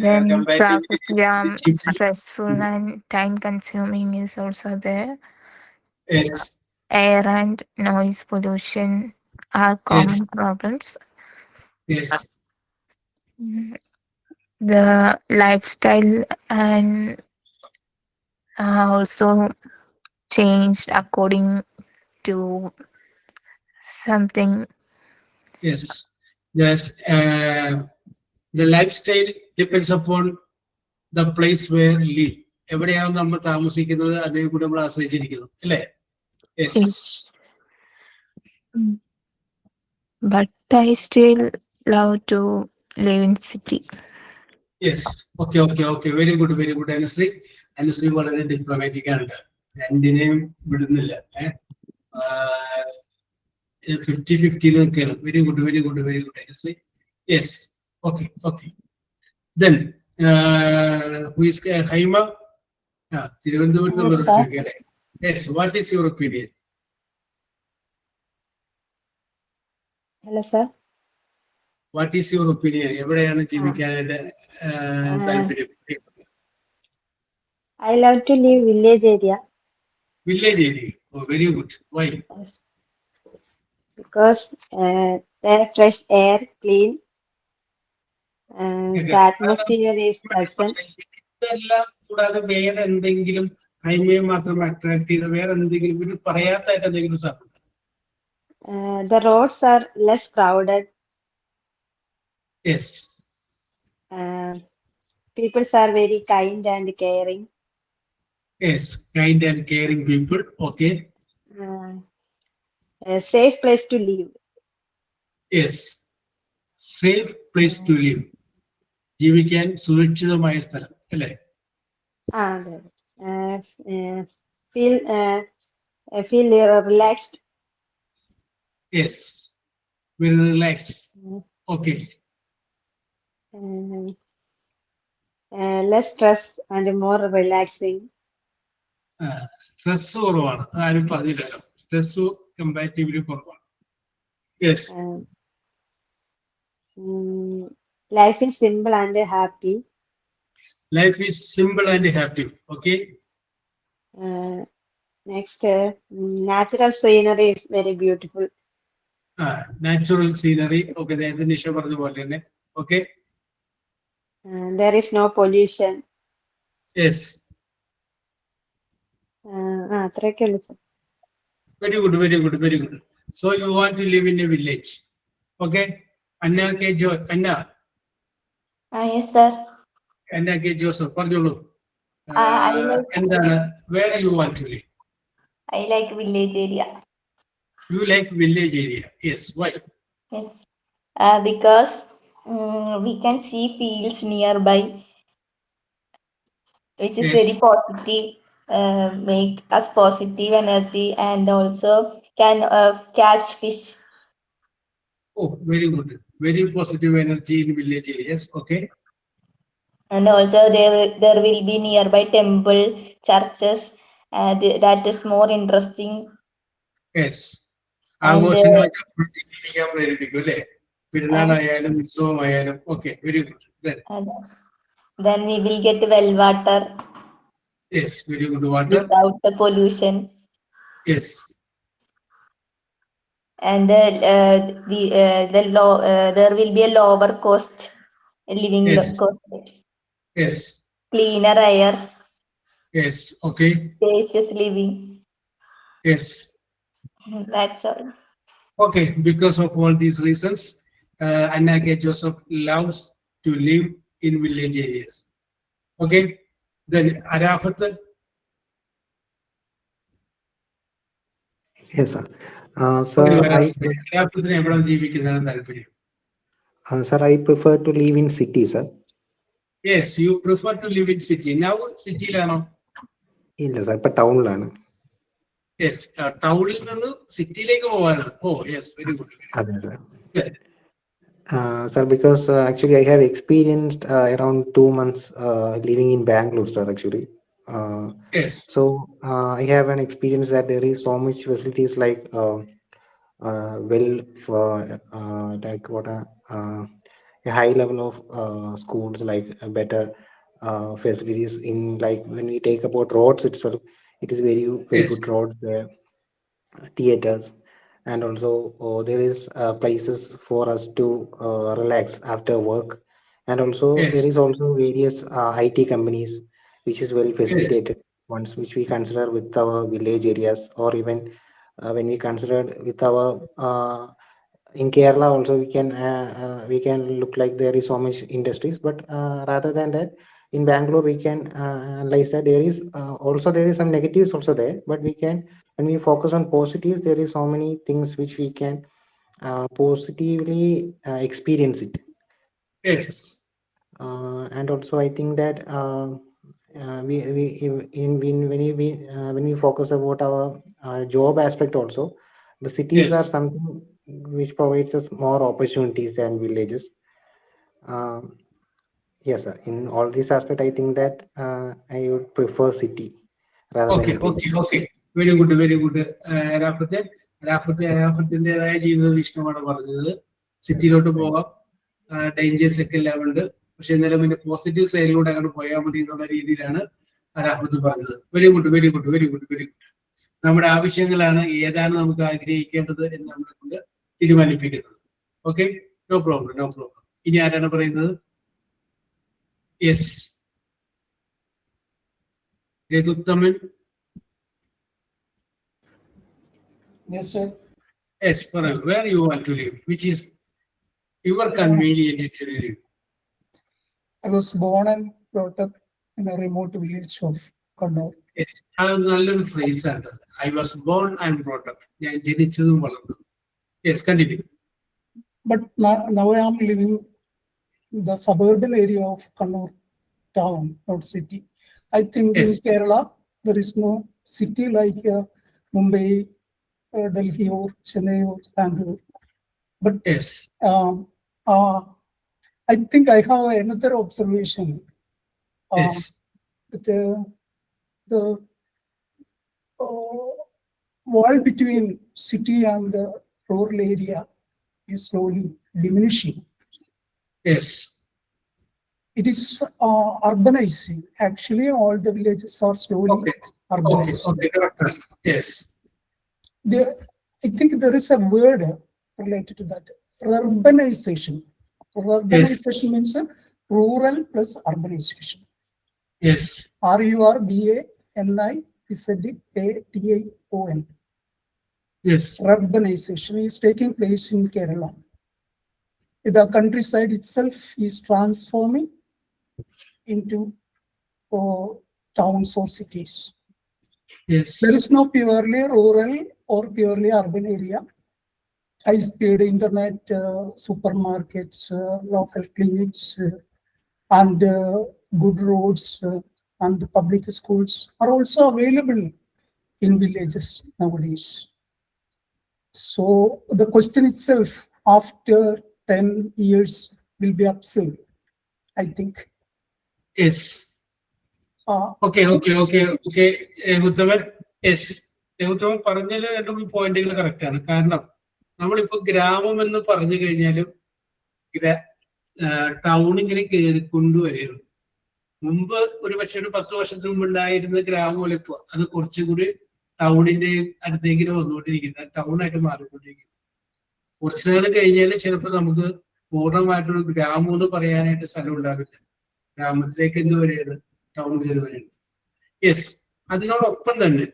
Speaker 8: Then
Speaker 1: comparatively
Speaker 8: traffic jam,
Speaker 1: cheap.
Speaker 8: stressful and time consuming is also there.
Speaker 1: Yes.
Speaker 8: Air and noise pollution are common problems.
Speaker 1: Yes.
Speaker 8: Mm, The lifestyle and also changed according to something.
Speaker 1: Yes. Yes. The lifestyle depends upon the place where we live. എവിടെയാണ് നമ്മൾ താമസിക്കുന്നത് അതിനെ കൂടി നമ്മൾ ആശ്രയിച്ചിരിക്കുന്നു അല്ലേ? Yes.
Speaker 8: Is Mm. But I still love to live in city.
Speaker 1: Yes. Okay. Very good. Anusree വളരെ diplomatic ആണ്. രണ്ടിനെയും വിടുന്നില്ല. 50-50 നിൽക്കുകയാണ്. Very good. Anusree. Yes. Okay. Then who is Haima? തിരുവനന്തപുരത്ത് ചോദിക്കല്ലേ? Yes. What is your opinion?
Speaker 9: Hello, sir.
Speaker 1: What is your opinion? എവിടെയാണ് ജീവിക്കാനായിട്ട് താല്പര്യം?
Speaker 9: I love to live village area.
Speaker 1: Village area. Oh, very good. Why?
Speaker 9: Yes. Because there fresh air, clean, the atmosphere is pleasant.
Speaker 1: ഇതെല്ലാം കൂടാതെ വേറെ എന്തെങ്കിലും ഹൈമയെ മാത്രം attract ചെയ്ത വേറെ എന്തെങ്കിലും ഒരു പറയാത്തായിട്ട് എന്തെങ്കിലും സാധനം?
Speaker 9: The roads are less crowded.
Speaker 1: Yes.
Speaker 9: People are very kind and caring.
Speaker 1: Yes, kind and caring people. Okay.
Speaker 9: A safe place to live.
Speaker 1: Yes, safe place to live. ജീവിക്കാൻ സുരക്ഷിതമായ സ്ഥലം അല്ലേ?
Speaker 9: Feel relaxed.
Speaker 1: Yes, very relaxed. Okay.
Speaker 9: Less stress and more relaxing.
Speaker 1: Stress കുറവാണ്. ആരും പറഞ്ഞില്ലല്ലോ. Stress comparatively കുറവാണ്. Yes.
Speaker 9: Life is simple and happy.
Speaker 1: Life is simple and happy. Okay.
Speaker 9: Next, natural scenery is very beautiful.
Speaker 1: Natural scenery. Okay, നേരത്തെ നിഷ പറഞ്ഞ പോലെ തന്നെ. Okay.
Speaker 9: There is no pollution.
Speaker 1: Yes.
Speaker 9: അത്രയൊക്കെ ഉള്ളൂ sir.
Speaker 1: Very good. So you want to live in a village. Okay. Anna K. Anna.
Speaker 10: Yes, sir.
Speaker 1: Anna K. Joseph. പറഞ്ഞോളൂ. Where you want to live?
Speaker 10: I like village area.
Speaker 1: You like village area. Yes. Why?
Speaker 10: Yes. Because we can see fields nearby, which is very positive, make us positive energy, and also can catch fish.
Speaker 1: Oh, very good. Very positive energy in village areas. Okay.
Speaker 10: And also there will be nearby temple, churches. That is more interesting.
Speaker 1: Yes. ആഘോഷങ്ങളൊക്കെ ജീവിക്കാൻ പ്രേരിപ്പിക്കും അല്ലേ? പെരുന്നാളായാലും ഉത്സവമായാലും. Okay, very good.
Speaker 10: Then we will get well water.
Speaker 1: Yes, very good water.
Speaker 10: Without the pollution.
Speaker 1: Yes.
Speaker 10: And there will be a lower cost living cost.
Speaker 1: Yes.
Speaker 10: Cleaner air.
Speaker 1: Yes. Okay.
Speaker 10: Spacious living.
Speaker 1: Yes.
Speaker 10: That's all.
Speaker 1: Okay, because of all these reasons, Anna K. Joseph loves to live in village areas. Okay. Then Arafat.
Speaker 11: Yes, sir. Sir, I prefer to live in city, sir.
Speaker 1: Yes, you prefer to live in city. Now, city lano?
Speaker 11: Illa, sir. But town lano.
Speaker 1: Yes, town is the city like over. Oh, yes, very good.
Speaker 11: Sir. Sir, because actually I have experienced around 2 months living in Bangalore, sir. Actually.
Speaker 1: Yes.
Speaker 11: So I have an experience that there is so much facilities like like what a high level of schools, like better facilities in, like when we take about roads itself, it is very
Speaker 1: Yes.
Speaker 11: good roads there, theaters, and also there is places for us to relax after work, and also there
Speaker 1: Yes.
Speaker 11: is also various IT companies which is well
Speaker 1: Yes.
Speaker 11: facilitated ones, which we consider with our village areas, or even when we consider with our in Kerala also, we can look like there is so much industries, but rather than that, in Bangalore we can analyze that there is also there is some negatives also there, but we can, when we focus on positives, there is so many things which we can positively experience it.
Speaker 1: Yes.
Speaker 11: And also I think that we in when we focus about our job aspect also, the cities are
Speaker 1: Yes.
Speaker 11: something which provides us more opportunities than villages. Um, yes, sir. In all these aspects, I think that I would prefer city rather than
Speaker 1: Okay,
Speaker 11: village.
Speaker 1: okay, okay. Very good, very good. രാഫത്തിൻ്റെതായ ജീവിത വീക്ഷണമാണ് പറഞ്ഞത്. സിറ്റിയിലോട്ട് പോകാം, dangers ഒക്കെ എല്ലാം ഉണ്ട്, പക്ഷെ എന്നാലും അതിന്റെ positive സൈഡിലൂടെ അങ്ങോട്ട് പോയാൽ മതി എന്നുള്ള രീതിയിലാണ് രാഫത്ത് പറഞ്ഞത്. Very good, very good, very good, very good. നമ്മുടെ ആവശ്യങ്ങളാണ് ഏതാണ് നമുക്ക് ആഗ്രഹിക്കേണ്ടത് എന്ന് നമ്മളെ കൊണ്ട് തീരുമാനിപ്പിക്കുന്നത്. Okay, no problem, no problem. ഇനി ആരാണ് പറയുന്നത്? Yes, Raghuthaman.
Speaker 12: Yes, sir.
Speaker 1: Yes, പറയൂ. Where you want to live? Which is your convenient to live?
Speaker 12: I was born and brought up in a remote village of Kannur.
Speaker 1: Yes, അത് നല്ലൊരു phrase ആണ്. I was born and brought up. ഞാൻ ജനിച്ചതും വളർന്നതും. Yes, continue.
Speaker 12: But now I am living in the suburban area of Kannur town, not city. I think in
Speaker 1: Yes.
Speaker 12: Kerala, there is no city like Mumbai, Delhi or Chennai or Bangalore. But
Speaker 1: Yes.
Speaker 12: I think I have another observation.
Speaker 1: Yes.
Speaker 12: That the wall between city and the rural area is slowly diminishing.
Speaker 1: Yes.
Speaker 12: It is urbanizing. Actually, all the villages are slowly urbanizing.
Speaker 1: Okay, correct. Yes.
Speaker 12: I think there is a word related to that. Urbanization. Urbanization means rural plus urbanization.
Speaker 1: Yes.
Speaker 12: RURBANIZATION.
Speaker 1: Yes.
Speaker 12: Urbanization is taking place in Kerala. The countryside itself is transforming into towns or cities.
Speaker 1: Yes.
Speaker 12: There is no purely rural or purely urban area. High-speed internet, supermarkets, local clinics, and good roads and public schools are also available in villages nowadays. So the question itself, after 10 years, will be upside, I think.
Speaker 1: Yes. Okay. Raghuthaman, yes, Raghuthaman പറഞ്ഞതിൽ 2 പോയിന്റുകൾ correct ആണ്. കാരണം നമ്മളിപ്പോ ഗ്രാമം എന്ന് പറഞ്ഞു കഴിഞ്ഞാലും town ഇങ്ങനെ കയറി കൊണ്ടുവരികയാണ്. മുമ്പ് ഒരു പക്ഷെ ഒരു 10 വർഷത്തിന് മുമ്പ് ഉണ്ടായിരുന്ന ഗ്രാമം ഇപ്പൊ അത് കുറച്ചുകൂടി ടൗണിന്റെ അടുത്തേക്ക് വന്നുകൊണ്ടിരിക്കുന്നത്, ടൗണായിട്ട് മാറിക്കൊണ്ടിരിക്കുന്നത്. കുറച്ച് നാൾ കഴിഞ്ഞാൽ ചിലപ്പോൾ നമുക്ക് പൂർണ്ണമായിട്ടൊരു ഗ്രാമം എന്ന് പറയാനായിട്ട് സ്ഥലം ഉണ്ടാവില്ല. ഗ്രാമത്തിലേക്ക് എന്ത് വരെയാണ്? ടൗൺ കയറി വരെയാണ്. യെസ്, അതിനോടൊപ്പം തന്നെ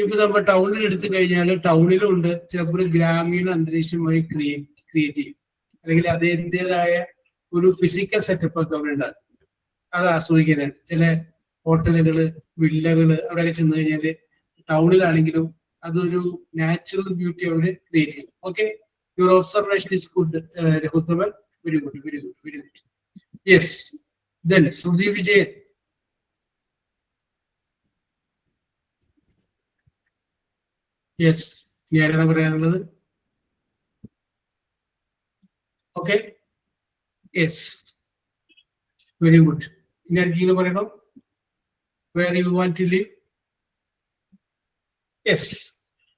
Speaker 1: ഇപ്പൊ നമ്മൾ ടൗണിൽ എടുത്തു കഴിഞ്ഞാൽ ടൗണിലും ഉണ്ട് ചിലപ്പോൾ ഒരു ഗ്രാമീണ അന്തരീക്ഷമായി ക്രിയേറ്റ് ചെയ്യും, അല്ലെങ്കിൽ അതിൻ്റെതായ ഒരു ഫിസിക്കൽ സെറ്റപ്പ് ഒക്കെ അവിടെ ഉണ്ടാകും. അത് ആസ്വദിക്കാനായിട്ട് ചില ഹോട്ടലുകള്, വില്ലകള് അവിടെയൊക്കെ ചെന്ന് കഴിഞ്ഞാല് ടൗണിലാണെങ്കിലും അതൊരു നാച്ചുറൽ ബ്യൂട്ടി അവിടെ ക്രിയേറ്റ് ചെയ്യും. Okay, your observation is good Raghuthaman. Very good, very good, very good. Yes, then Shruthi Vijayan. Yes, ഇനി ആരാണ് പറയാനുള്ളത്? Okay, yes, very good. ഇനി ആർക്കെങ്കിലും പറയണോ? Where you want to live? യെസ്.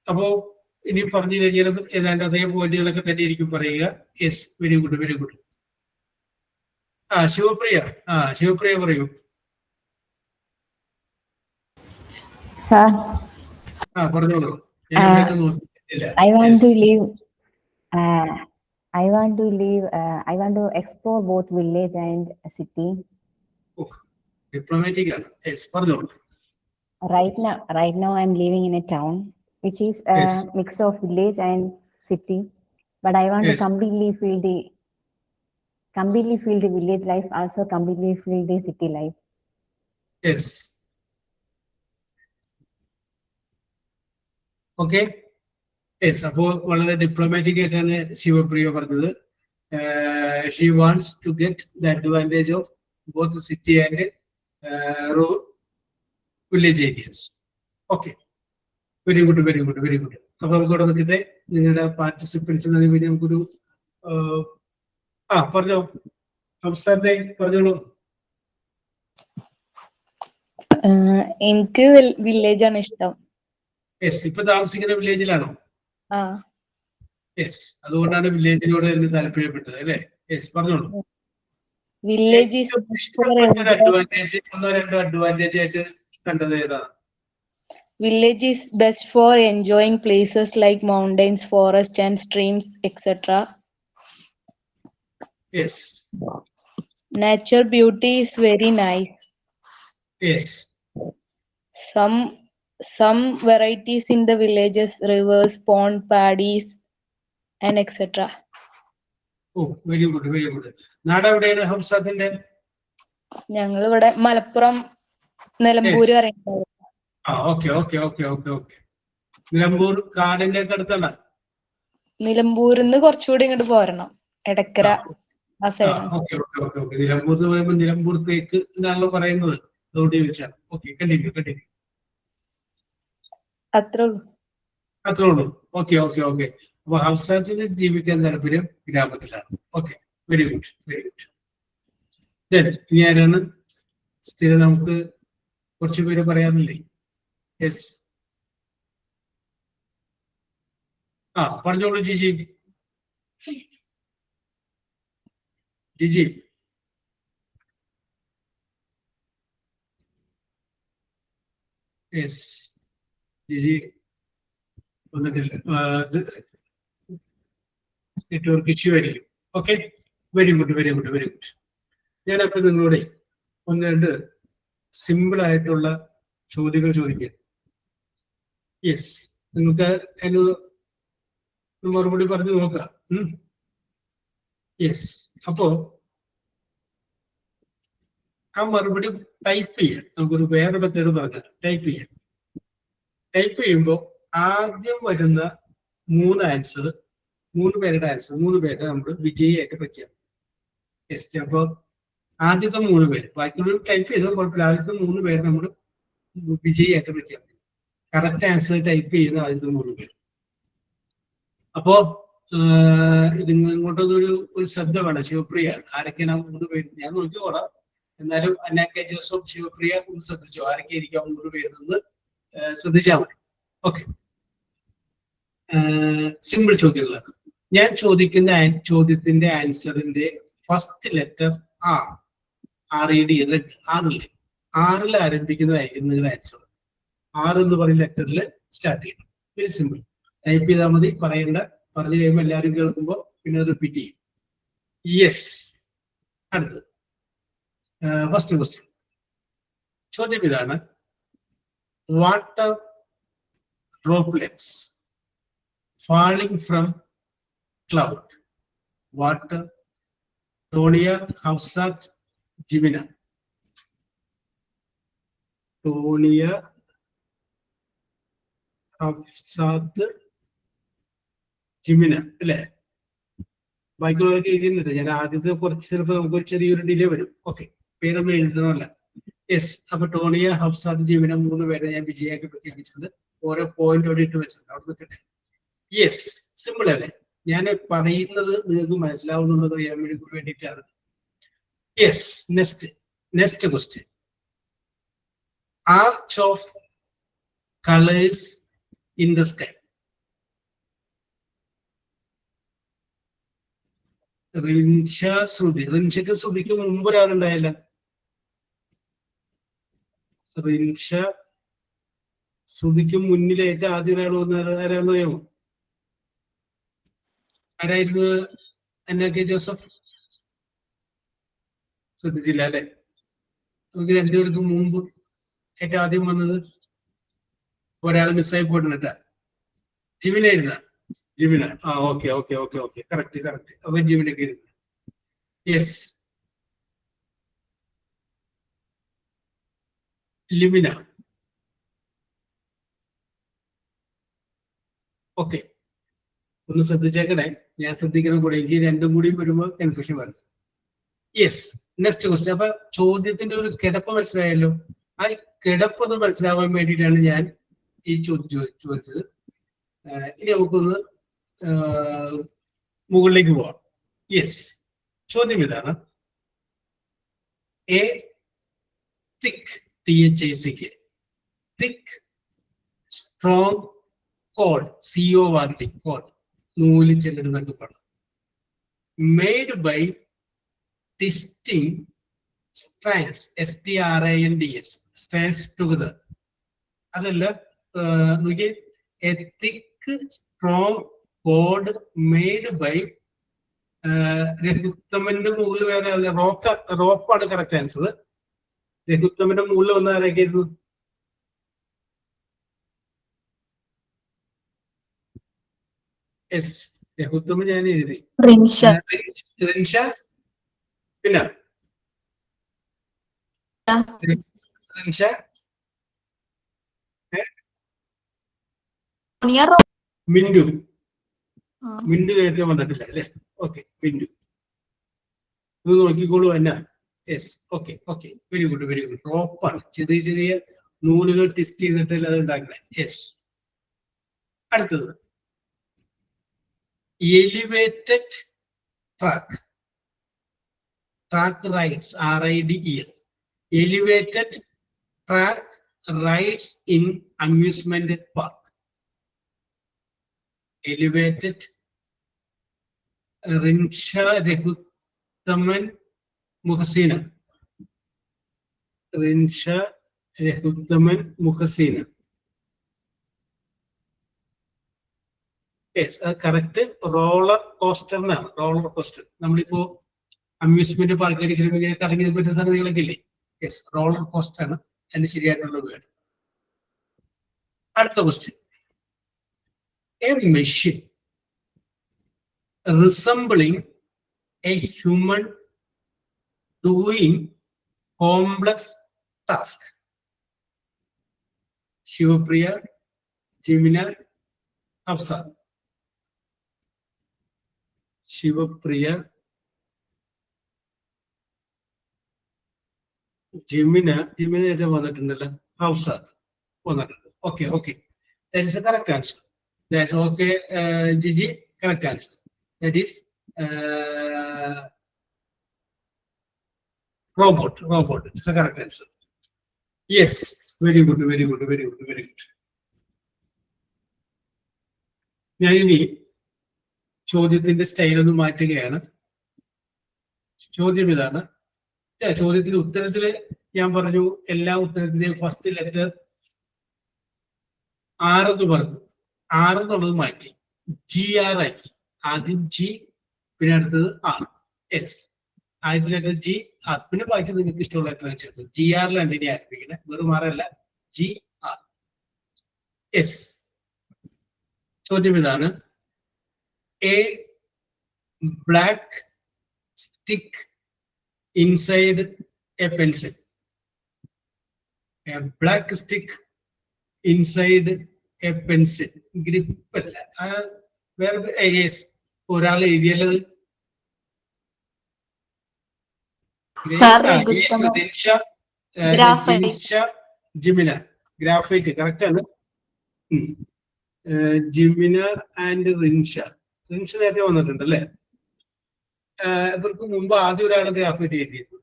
Speaker 1: അപ്പോ ഇനി പറഞ്ഞു കഴിഞ്ഞാലും ഏതാണ്ട് അതേ പോയിന്റുകളൊക്കെ തന്നെ ആയിരിക്കും പറയുക. Yes, very good, very good. Sivapriya, Sivapriya പറയൂ.
Speaker 13: Sir,
Speaker 1: പറഞ്ഞോളൂ. ഞാൻ ഇവിടെയൊക്കെ നോക്കിയിട്ടില്ല.
Speaker 13: I want to leave. I want to leave. I want to explore both village and city.
Speaker 1: Diplomatic ആണ്. യെസ്, പറഞ്ഞോളൂ.
Speaker 13: Right now, I'm living in a town which is a mix of village and city. But I want to completely feel the village life, also completely feel the city life.
Speaker 1: Yes. Okay. Yes. അപ്പോൾ വളരെ diplomatic ആയിട്ടാണ് ശിവപ്രിയ പറഞ്ഞത്. She wants to get the advantage of both the city and rural village areas. Okay. Very good, very good, very good. അപ്പോൾ നമുക്ക് ഇവിടെ നോക്കിയിട്ട് നിങ്ങളുടെ പാർട്ടിസിപ്പൻസിന് വേണ്ടി നമുക്കൊരു പറഞ്ഞോ, സംസ്ഥാനത്തെ പറഞ്ഞോളൂ.
Speaker 14: എനിക്ക് വില്ലേജ് ആണ് ഇഷ്ടം.
Speaker 1: യെസ്, ഇപ്പൊ താമസിക്കുന്ന വില്ലേജിലാണോ? യെസ്, അതുകൊണ്ടാണ് വില്ലേജിനോട് എനിക്ക് താല്പര്യപ്പെട്ടത് അല്ലേ? യെസ്, പറഞ്ഞോളൂ.
Speaker 14: വില്ലേജ്
Speaker 1: അഡ്വാൻറ്റേജ്, ഒന്നോ രണ്ടോ അഡ്വാൻറ്റേജ് ആയിട്ട് കണ്ടത് ഏതാണ്?
Speaker 14: Village is best for enjoying places like mountains, forest and streams, etc.
Speaker 1: Yes.
Speaker 14: Nature beauty is very nice.
Speaker 1: Yes.
Speaker 14: Some varieties in the villages, rivers, pond, paddies and etc.
Speaker 1: Oh, very good, very good. നാട് എവിടെയാണ് ഹംസാദിന്റെ?
Speaker 14: ഞങ്ങൾ ഇവിടെ മലപ്പുറം നിലമ്പൂർ പറയുന്നത്.
Speaker 1: Okay. Nilambur കാടിന്റെ ഒക്കെ അടുത്താണ്.
Speaker 14: നിലമ്പൂരിന്ന് കുറച്ചുകൂടി ഇങ്ങോട്ട് പോരണം, എടക്കര ആ സൈഡ്.
Speaker 1: നിലമ്പൂർ എന്ന് പറയുമ്പോൾ നിലമ്പൂർ തേക്ക് എന്നാണല്ലോ പറയുന്നത്, അതുകൊണ്ട് ചോദിച്ചാണ്. Okay, continue.
Speaker 14: അത്രേ ഉള്ളൂ.
Speaker 1: ഓക്കെ. അപ്പൊ ഹംസാദിന് ജീവിക്കാൻ താല്പര്യം ഗ്രാമത്തിലാണ്. Okay, very good. ഇനി ആരാണ് സ്ഥിരം നമുക്ക് കുറച്ചു പേര് പറയാറില്ലേ? യെസ്, പറഞ്ഞോളൂ ജിജി. യെസ്, ജിജി വന്നിട്ടില്ല. നെറ്റ്വർക്ക് ഇഷ്യൂ ആയിരിക്കും. Okay, very good. ഞാനപ്പോ നിങ്ങളോട് ഒന്ന് രണ്ട് സിമ്പിൾ ആയിട്ടുള്ള ചോദ്യങ്ങൾ ചോദിക്കുക. യെസ്, നിങ്ങൾക്ക് അതിന് മറുപടി പറഞ്ഞു നോക്കാം. യെസ്, അപ്പോ ആ മറുപടി ടൈപ്പ് ചെയ്യാം. നമുക്കൊരു വേറെ മെത്തേഡ് പറഞ്ഞാൽ ടൈപ്പ് ചെയ്യുമ്പോൾ ആദ്യം വരുന്ന 3 ആൻസർ, 3 പേരുടെ ആൻസർ, 3 പേരെ നമ്മൾ വിജയിയായിട്ട് വയ്ക്കാം. യെസ്, അപ്പൊ ആദ്യത്തെ 3 പേര്, ബാക്കിയുള്ള ടൈപ്പ് ചെയ്തോ കുഴപ്പമില്ല, ആദ്യത്തെ 3 പേര് നമ്മൾ വിജയിയായിട്ട് വയ്ക്കാം. കറക്റ്റ് ആൻസർ ടൈപ്പ് ചെയ്യുന്ന ആദ്യത്തെ 3 പേര്. അപ്പോ ഇത് ഇങ്ങോട്ടൊരു ശ്രദ്ധ വേണം. ശിവപ്രിയ, ആരൊക്കെയാണ് 3 പേര്? ഞാൻ നോക്കിക്കോളാം, എന്നാലും അന്നാക്ക ജോസഫ്, ശിവപ്രിയ ഒന്ന് ശ്രദ്ധിച്ചോ, ആരൊക്കെ ഇരിക്കാം 3 പേരെന്ന് ശ്രദ്ധിച്ചാൽ മതി. ഓക്കെ, സിമ്പിൾ ചോദ്യങ്ങളാണ്. ഞാൻ ചോദിക്കുന്ന ചോദ്യത്തിന്റെ ആൻസറിന്റെ ഫസ്റ്റ് ലെറ്റർ RED, ആറിൽ ആരംഭിക്കുന്നതായിരിക്കും നിങ്ങളുടെ ആൻസർ. 6 എന്ന് പറയുന്ന ലെറ്ററിൽ സ്റ്റാർട്ട് ചെയ്യണം. Very simple. ടൈപ്പ് ചെയ്താൽ മതി, പറഞ്ഞു കഴിയുമ്പോൾ എല്ലാവരും കേൾക്കുമ്പോൾ പിന്നെ റിപ്പീറ്റ് ചെയ്യും. യെസ്, അടുത്തത് ഫസ്റ്റ് ക്വസ്റ്റ്യൻ. ചോദ്യം ഇതാണ്: water droplets falling from cloud. Water, Tonia, Hafsath, Jimina. Tonia, Hafsath, Jimina അല്ലേ? ബാക്കിയുള്ളവരൊക്കെ എഴുതുന്നുണ്ട്. ഞാൻ ആദ്യത്തെ കുറച്ച് ചിലപ്പോൾ നമുക്കൊരു ചെറിയൊരു ഡിലേ വരും. ഓക്കെ, പേരൊന്നും എഴുതണമല്ല. യെസ്, അപ്പൊ ടോണിയ, ഹഫ്സാത്ത്, ജിമിന 3 പേരെ ഞാൻ വിജയാക്കി പ്രഖ്യാപിച്ചത്. ഓരോ പോയിന്റ് ഓടി ഇട്ട് വെച്ചത് അവിടെ നിൽക്കട്ടെ. യെസ്, സിമ്പിൾ അല്ലേ? ഞാൻ പറയുന്നത് നിങ്ങൾക്ക് മനസ്സിലാവുന്നുള്ളത് അറിയാൻ വേണ്ടിയിട്ടാണ്. Yes, next question. Arch of colours in the sky. Rinsha Shruti. റിൻഷയ്ക്ക് ശ്രുതിക്ക് മുമ്പ് ഒരാളുണ്ടായില്ല. റിൻഷ ശ്രുതിക്ക് മുന്നിലേറ്റ് ആദ്യം ഒരാൾ വന്ന ആരാന്ന് അറിയാമോ? ആരായിരുന്നു? അന്ന കെ ജോസഫ്. ശ്രദ്ധിച്ചില്ല അല്ലെ? നമുക്ക് രണ്ടുപേർക്ക് മുമ്പ് ഏറ്റവും ആദ്യം വന്നത് ഒരാൾ മിസ്സായി പോയിട്ടുണ്ട്. ജിമിന എഴുത. ജിമിന. ആ okay okay okay okay correct correct. അപ്പൊ ജിമിനക്ക് എഴുതുക. യെസ്. ലിമിന. ഓക്കെ, ഒന്ന് ശ്രദ്ധിച്ചേക്കണേ. ഞാൻ ശ്രദ്ധിക്കണം കൂടെ. എനിക്ക് രണ്ടും കൂടി വരുമ്പോൾ കൺഫ്യൂഷൻ വരുന്നത്. യെസ്. Next question. അപ്പൊ ചോദ്യത്തിന്റെ ഒരു കിടപ്പ് മനസ്സിലായല്ലോ. ആ കിടപ്പ് ഒന്ന് മനസ്സിലാവാൻ വേണ്ടിയിട്ടാണ് ഞാൻ ഈ ചോദിച്ചത്. ഇനി നമുക്കൊന്ന് മുകളിലേക്ക് പോവാം. യെസ്. ചോദ്യം ഇതാണ്. A thick, THICK, thick strong cord, CORD, cord, നൂല് ചെല്ലെടുന്നൊക്കെ പാടാം. Made by twisting strands, STRANDS, strands together. അതല്ല, a thick strong cord made by രഘുത്തമന്റെ മുകളിൽ വേറെ റോപ്പാണ് കറക്റ്റ് ആൻസർ. രഘുത്തമന്റെ മുകളിൽ വന്ന ആരൊക്കെയായിരുന്നു? യെസ്, രഘുത്തമൻ ഞാൻ എഴുതി. റിൻഷ. പിന്നെ റിൻഷ, മിന്റു. മിന്റു നേരത്തെ വന്നിട്ടില്ല അല്ലെ? ഓക്കെ, മിന്റു. ഇത് നോക്കിക്കോളൂ എന്നാ. Yes, okay okay, very good very good. റോപ്പാണ്, ചെറിയ ചെറിയ നൂലുകൾ ട്വിസ്റ്റ് ചെയ്തിട്ടല്ല അത് ഉണ്ടാക്കണേ. യെസ്. അടുത്തത് elevated track. Track rides, RIDES. Elevated track rides in amusement park. Elevated. Rinsha, Raghuthaman, Muhsina. Rinsha, Raghuthaman, Muhsina. Yes, അത് കറക്റ്റ്. റോളർ കോസ്റ്റർ എന്നാണ്. റോളർ കോസ്റ്റർ നമ്മളിപ്പോ അമ്യൂസ്മെന്റ് പാർക്കിലേക്ക് ചിലപ്പോൾ കറങ്ങി പറ്റുന്ന സംഗതികളൊക്കെ ഇല്ലേ? യെസ്, റോളർ കോസ്റ്റർ ആണ് അതിന് ശരിയായിട്ടുള്ള വേർഡ്. അടുത്ത question. A machine resembling a human doing complex task. Shivapriya, Jimina, Hafsa. Shivapriya, Jimina ഏതാ വന്നിട്ടുണ്ടല്ലോ? Hafsa വന്നിട്ടുണ്ട്. Okay, okay. That is the correct answer. That's okay, Gigi, correct answer. That is robot. It's the correct answer. Yes, very good, very good, very good, very good. ഞാൻ ഇനി ചോദ്യത്തിന്റെ style ഒന്ന് മാറ്റുകയാണ്. ചോദ്യം ഇതാണ്. ചോദ്യത്തിന്റെ ഉത്തരത്തില് ഞാൻ പറഞ്ഞു എല്ലാ ഉത്തരത്തിന്റെയും ഫസ്റ്റ് ലെറ്റർ R എന്ന് പറഞ്ഞു. R എന്നുള്ളത് മാറ്റി GR ആക്കി. ആദ്യം G, പിന്നെ അടുത്തത് R. S. ആദ്യത്തെ ലെറ്റർ G, R, പിന്നെ ബാക്കി നിങ്ങൾക്ക് ഇഷ്ടമുള്ള ലെറ്റർ വെച്ചത്. GR-ലാണ് ഇനി ആരംഭിക്കുന്നത്. വെറും R അല്ല, GR. S. ചോദ്യം ഇതാണ്. A black stick inside a pencil. A black stick inside a pencil. Grip അല്ല, വേറെ ഒരാൾ എഴുതിയുള്ളത്. ജിമിന, ഗ്രാഫൈറ്റ് കറക്റ്റ് ആണ്. ജിമിന ആൻഡ് റിൻഷ. റിൻഷ നേരത്തെ വന്നിട്ടുണ്ട് അല്ലെ? ഇവർക്ക് മുമ്പ് ആദ്യം ഒരാൾ ഗ്രാഫൈറ്റ് എഴുതിയിരുന്നു.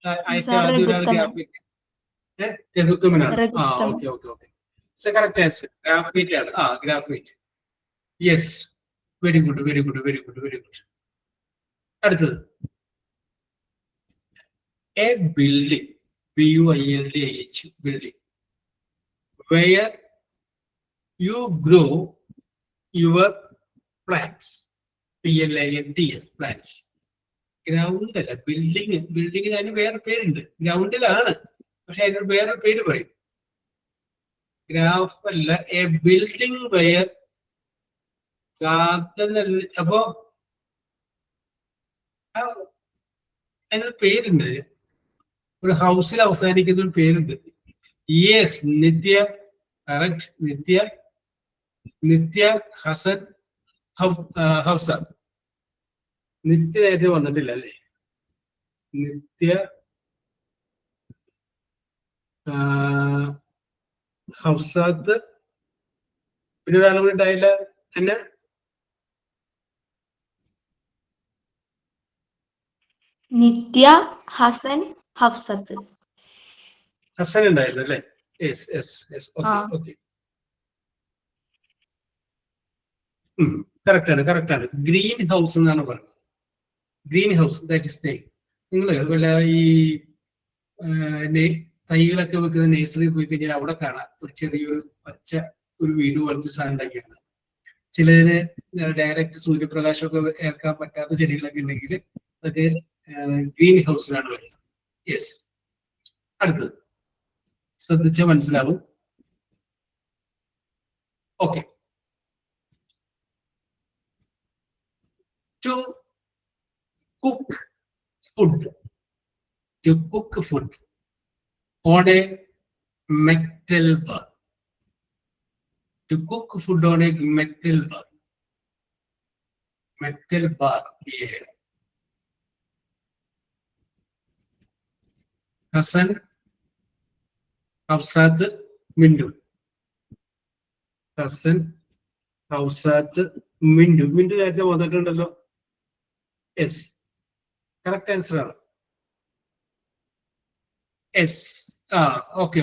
Speaker 1: ആദ്യം ഒരാൾ ഗ്രാഫൈറ്റ് രഘുത്തമനാണ്. ആ okay okay okay. Correct answer graphite ആണ്. Graphite. Yes, very good very good very good very good. അടുത്തത് a building, BUILDING, building, where you grow your plants, PLANTS, plants. Ground അല്ല, ബിൽഡിങ്. ബിൽഡിങ്ങിന് അതിന് വേറെ പേരുണ്ട്. ഗ്രൗണ്ടിലാണ്, പക്ഷെ അതിന് വേറെ പേര് പറയും. ഗ്രാഫ് അല്ല, എ ബിൽഡിംഗ് വെയർ ഗാർഡൻ അല്ല. അപ്പോ അതിനൊരു പേരുണ്ട്, ഒരു ഹൗസിൽ അവസാനിക്കുന്ന ഒരു പേരുണ്ട്. യെസ്, നിത്യ, കറക്റ്റ്. നിത്യ ഹസൻ ഹൗസാദ്. നിത്യ നേരത്തെ വന്നിട്ടില്ല അല്ലേ? നിത്യ ഹൗസാദ്. പിന്നെ ഒരാളും കൂടി ഉണ്ടായില്ല. എന്നെ
Speaker 10: നിത്യ ഹസൻ ഹഫ്സത്ത്.
Speaker 1: ഹസൻ ഉണ്ടായിരുന്നു അല്ലേ? Yes yes yes. Okay okay, correct ആണ്. ഗ്രീൻ ഹൗസ് എന്നാണ് പറയുന്നത്. Green house, that is name. നിങ്ങൾ വല്ല ഈ തൈകളൊക്കെ വെക്കുന്ന നേഴ്സറിയിൽ പോയി കഴിഞ്ഞാൽ അവിടെ കാണാം ഒരു ചെറിയൊരു പച്ച ഒരു വീട് പോലത്തെ സാധനം ഉണ്ടാക്കിയാണ്. ചിലതിന് ഡയറക്റ്റ് സൂര്യപ്രകാശമൊക്കെ ഏൽക്കാൻ പറ്റാത്ത ചെടികളൊക്കെ ഉണ്ടെങ്കിൽ അതൊക്കെ ഗ്രീൻ ഹൗസിലാണ് വരുന്നത്. യെസ്. അടുത്തത് ശ്രദ്ധിച്ചാൽ മനസ്സിലാവും. Okay. To cook food on a metal bar. To cook food on a metal bar. Yeah. Hassan, Hafsat, Mindu. Hassan, Hafsat, Mindu. Mindu നേരത്തെ വന്നിട്ടുണ്ടല്ലോ. യെസ്, കറക്റ്റ് ആൻസർ ആണ്. യെസ്. ഓക്കെ.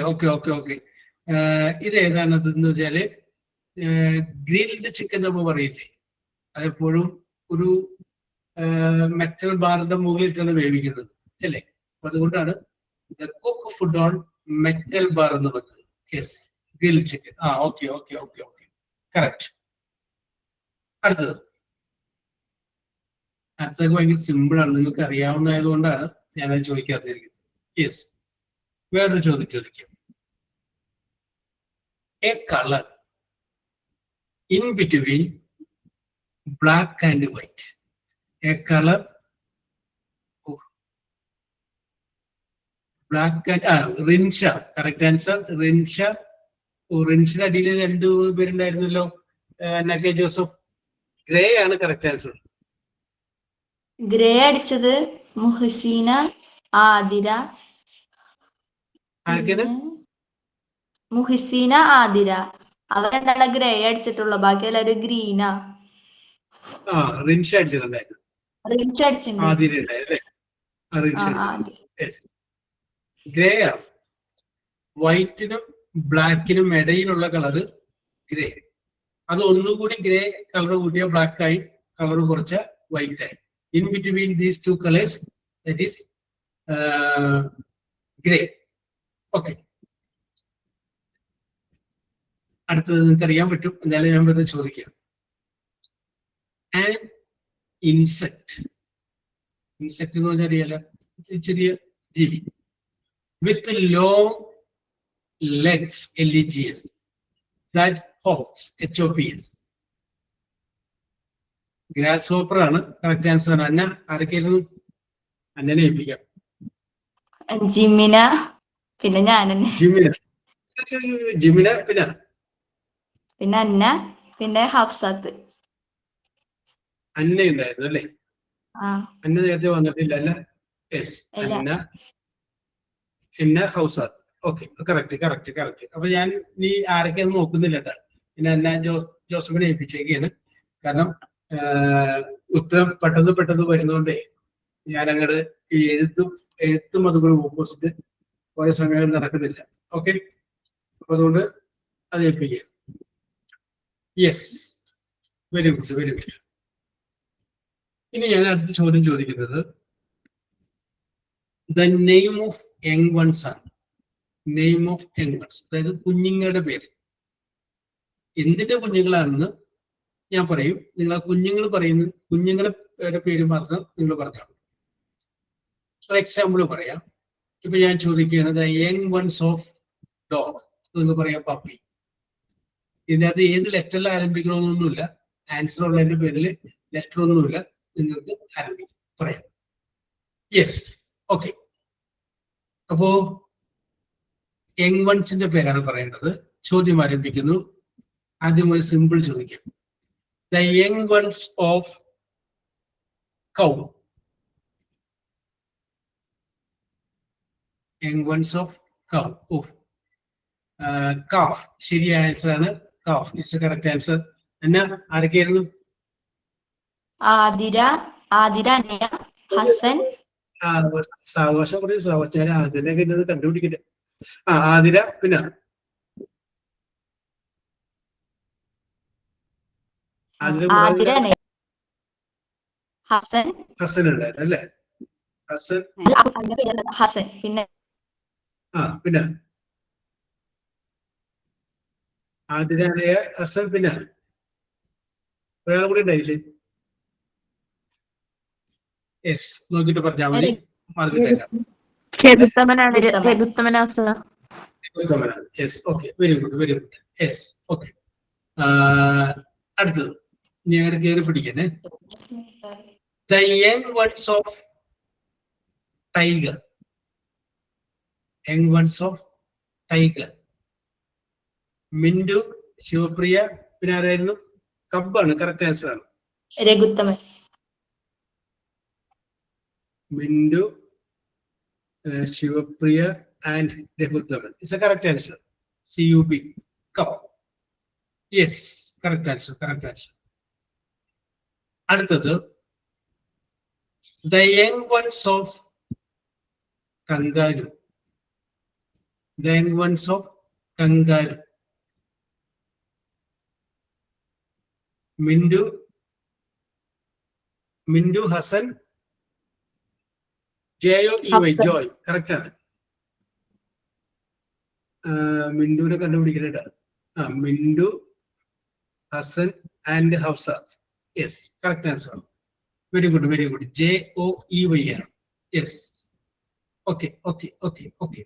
Speaker 1: ഇത് ഏതാണെന്ന് വെച്ചാല് ഗ്രിൽഡ് ചിക്കൻ നമ്മൾ പറയില്ലേ, അതെപ്പോഴും ഒരു മെറ്റൽ ബാറിന്റെ മുകളിലിട്ടാണ് വേവിക്കുന്നത് അല്ലേ? അപ്പൊ അതുകൊണ്ടാണ് cook food on metal bar എന്ന് പറയുന്നത്. Yes, grilled chicken. Okay, correct. അടുത്തത് ഭയങ്കര സിമ്പിൾ ആണ്, നിങ്ങൾക്ക് അറിയാവുന്നതായതുകൊണ്ടാണ് ഞാനത് ചോദിക്കാതിരിക്കുന്നത്. യെസ്, വേറൊരു ചോദ്യം ചോദിക്കാം. A colour in between black and white. A colour black and Rinsha. Correct answer Rinsha. റിൻഷിന്റെ അടിയിൽ 2 പേരുണ്ടായിരുന്നല്ലോ. നഗെ ജോസഫ്. ഗ്രേ ആണ് കറക്റ്റ് ആൻസർ.
Speaker 10: ഗ്രേ അടിച്ചത് മുഹസീന ആതിര. മുഹസീന ആതിര അവരെന്താണ് ഗ്രേ അടിച്ചിട്ടുള്ളൂ, ബാക്കി എല്ലാവരും ഗ്രീനാ.
Speaker 1: റിൻഷ അടിച്ചിട്ടുണ്ടായിരുന്നു.
Speaker 10: റിൻഷ അടിച്ചിട്ടുണ്ട്.
Speaker 1: ആതിര ഉണ്ടായല്ലേ? ഗ്രേ ആണ്. വൈറ്റിനും ബ്ലാക്കിനും ഇടയിലുള്ള കളറ് ഗ്രേ. അത് ഒന്നുകൂടി ഗ്രേ കളർ കൂട്ടിയ ബ്ലാക്ക് ആയി, കളർ കുറച്ച വൈറ്റ് ആയി. In between these two colors, that is gray. Okay. അടുത്തത് നിങ്ങൾക്ക് അറിയാൻ പറ്റും, എന്തായാലും ഞാൻ വെറുതെ ചോദിക്കാം. An insect എന്ന് പറഞ്ഞാൽ അറിയാലോ, ചെറിയ ജീവി. With long legs, LEGS, that hops, HOPS. Grass hopper ആണ് കറക്റ്റ് ആൻസർ ആണ്. അന്ന ആരൊക്കെയായിരുന്നു? അന്നനെ ഏൽപ്പിക്കാം.
Speaker 10: ജിമിന, പിന്നെ ഞാൻ തന്നെ.
Speaker 1: ജിമിന പിന്നെ
Speaker 10: അന്ന, പിന്നെ ഹഫ്സാത്ത്.
Speaker 1: അന്ന ഉണ്ടായിരുന്നു അല്ലേ? അന്ന നേരത്തെ വന്നിട്ടില്ല അല്ലേ? Yes, Anna Hausath. Okay, correct. അപ്പൊ ഞാൻ നീ ആരൊക്കെയാന്ന് നോക്കുന്നില്ല കേട്ടാ. പിന്നെ അന്ന ജോസഫിനെ ഏൽപ്പിച്ചേക്കാണ്. കാരണം ഉത്തരം പെട്ടെന്ന് വരുന്നോണ്ടേ ഞാൻ അങ്ങോട്ട് ഈ എഴുത്തും അതുപോലെ ഓപ്പോസിറ്റ് പോയ സമയം നടക്കുന്നില്ല. ഓക്കെ, അപ്പൊ അതുകൊണ്ട് അത് ഏൽപ്പിക്കുക. Yes, very good. ഇനി ഞാൻ അടുത്ത ചോദ്യം ചോദിക്കുന്നത് the name of young ones ആണ്. നെയിം ഓഫ് യങ് വൺസ്, അതായത് കുഞ്ഞുങ്ങളുടെ പേര്. എന്തിന്റെ കുഞ്ഞുങ്ങളാണെന്ന് ഞാൻ പറയും, നിങ്ങൾ ആ കുഞ്ഞുങ്ങൾ പറയുന്ന കുഞ്ഞുങ്ങളുടെ പേര് മാത്രം നിങ്ങൾ പറഞ്ഞാൽ. എക്സാമ്പിൾ പറയാം. ഇപ്പൊ ഞാൻ ചോദിക്കുകയാണ് the young ones of dog, എന്ന് പറയാം പപ്പി. ഇതിനകത്ത് ഏത് ലെറ്ററിൽ ആരംഭിക്കണമെന്നൊന്നുമില്ല, ആൻസർ ഉള്ളതിന്റെ പേരിൽ ലെറ്റർ ഒന്നുമില്ല, നിങ്ങൾക്ക് ആരംഭിക്കാം, പറയാം. Yes, okay. അപ്പോ യങ് വൺസിന്റെ പേരാണ് പറയേണ്ടത്. ചോദ്യം ആരംഭിക്കുന്നു. ആദ്യം ഒരു സിമ്പിൾ ചോദിക്കാം. The young ones of cow. Young ones of cow. Oh, calf ശരിയായ ആൻസർ ആണ്. Calf it's a correct answer. എന്നാ ആരൊക്കെയായിരുന്നു?
Speaker 10: ആതിര, അനയ, ഹസൻ.
Speaker 1: സാവകാശം പറയും. ഞാൻ ആതിരൊക്കെ ഇന്നത് കണ്ടുപിടിക്കട്ടെ. ആതിര, പിന്നെ
Speaker 10: ആതിര, അനയ, ഹസൻ.
Speaker 1: ഹസൻ ഉണ്ടായിരുന്നു അല്ലേ? ഹസൻ,
Speaker 10: ഹസൻ. പിന്നെ
Speaker 1: പിന്നെ ആതിര, അനയ, ഹസൻ, പിന്നെ ഒരാൾ കൂടി ഉണ്ടായില്ലേ? യെസ്, നോക്കിട്ട് പറഞ്ഞാൽ മതി. Yes, okay, very good, very good. Yes, okay. അടുത്തത് ഞങ്ങളുടെ കയറി പിടിക്കണേ. The young ones of tiger. Young ones of tiger. Mintu, Shivapriya, പിന്നെ ആരായിരുന്നു? കബ്ബാണ് കറക്റ്റ് ആൻസർ ആണ്.
Speaker 10: Raghuthaman.
Speaker 1: Mintu, Shivapriya and Raghuthaman. It's a correct answer. CUB, cub. Yes, correct answer, correct answer. അടുത്തത് the young ones of kangaroo. The young ones of kangaroo. Mintu, Hasan, JOEY, joey. കറക്റ്റ് ആണ്. മിന്റുവിനെ കണ്ടുപിടിക്കണ. Mintu, Hasan and Hafsad. Yes, correct answer. Very good, very good. JOEY ആണ്. Yes, okay, okay, okay, okay.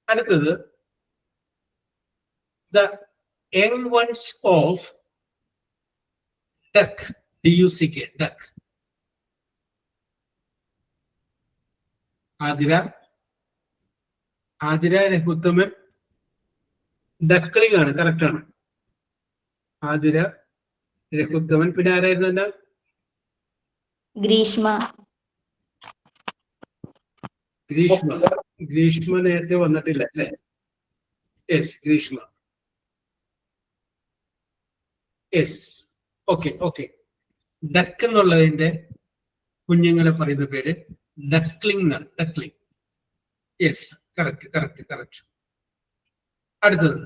Speaker 1: അടുത്തത് the young ones of duck. DUCK, duck. Athira, Raghuthaman, duckling ആണ്, correct ആണ്. ആതിര, രഘുത്തമൻ, പിന്നെ ആരായിരുന്നു? എന്താ?
Speaker 10: ഗ്രീഷ്മ.
Speaker 1: ഗ്രീഷ്മ നേരത്തെ വന്നിട്ടില്ല അല്ലേ? Yes, Greeshma. Yes, okay, okay. Duck എന്നുള്ളതിന്റെ കുഞ്ഞുങ്ങളെ പറയുന്ന പേര് ഡക്ലിംഗ് എന്നാണ്. Duckling. Yes, correct, correct, correct. അടുത്തത്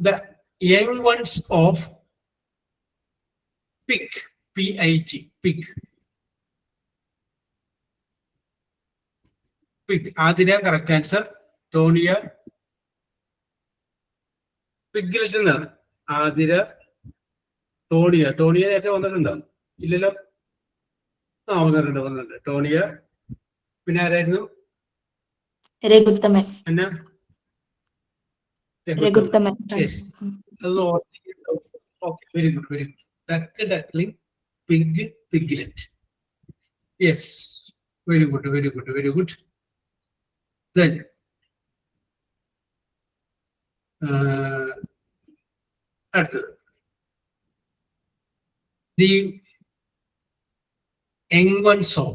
Speaker 1: the young ones of pig. PIG, pig. Pig. Athira, correct answer. Tonia, piglet എന്നാണ്. ആതിര, ടോണിയ. നേരത്തെ വന്നിട്ടുണ്ടോ? ഇല്ലല്ലോ. വന്നിട്ടുണ്ട്. ടോണിയ, പിന്നെ ആരായിരുന്നു?
Speaker 10: രഘുത്തമൻ.
Speaker 1: എന്നാ?
Speaker 10: Raghuthaman.
Speaker 1: Okay, very good, very good. Duck, duckling, pig, piglet. Yes, very good, very good, very good. Then അടുത്തത് the young ones of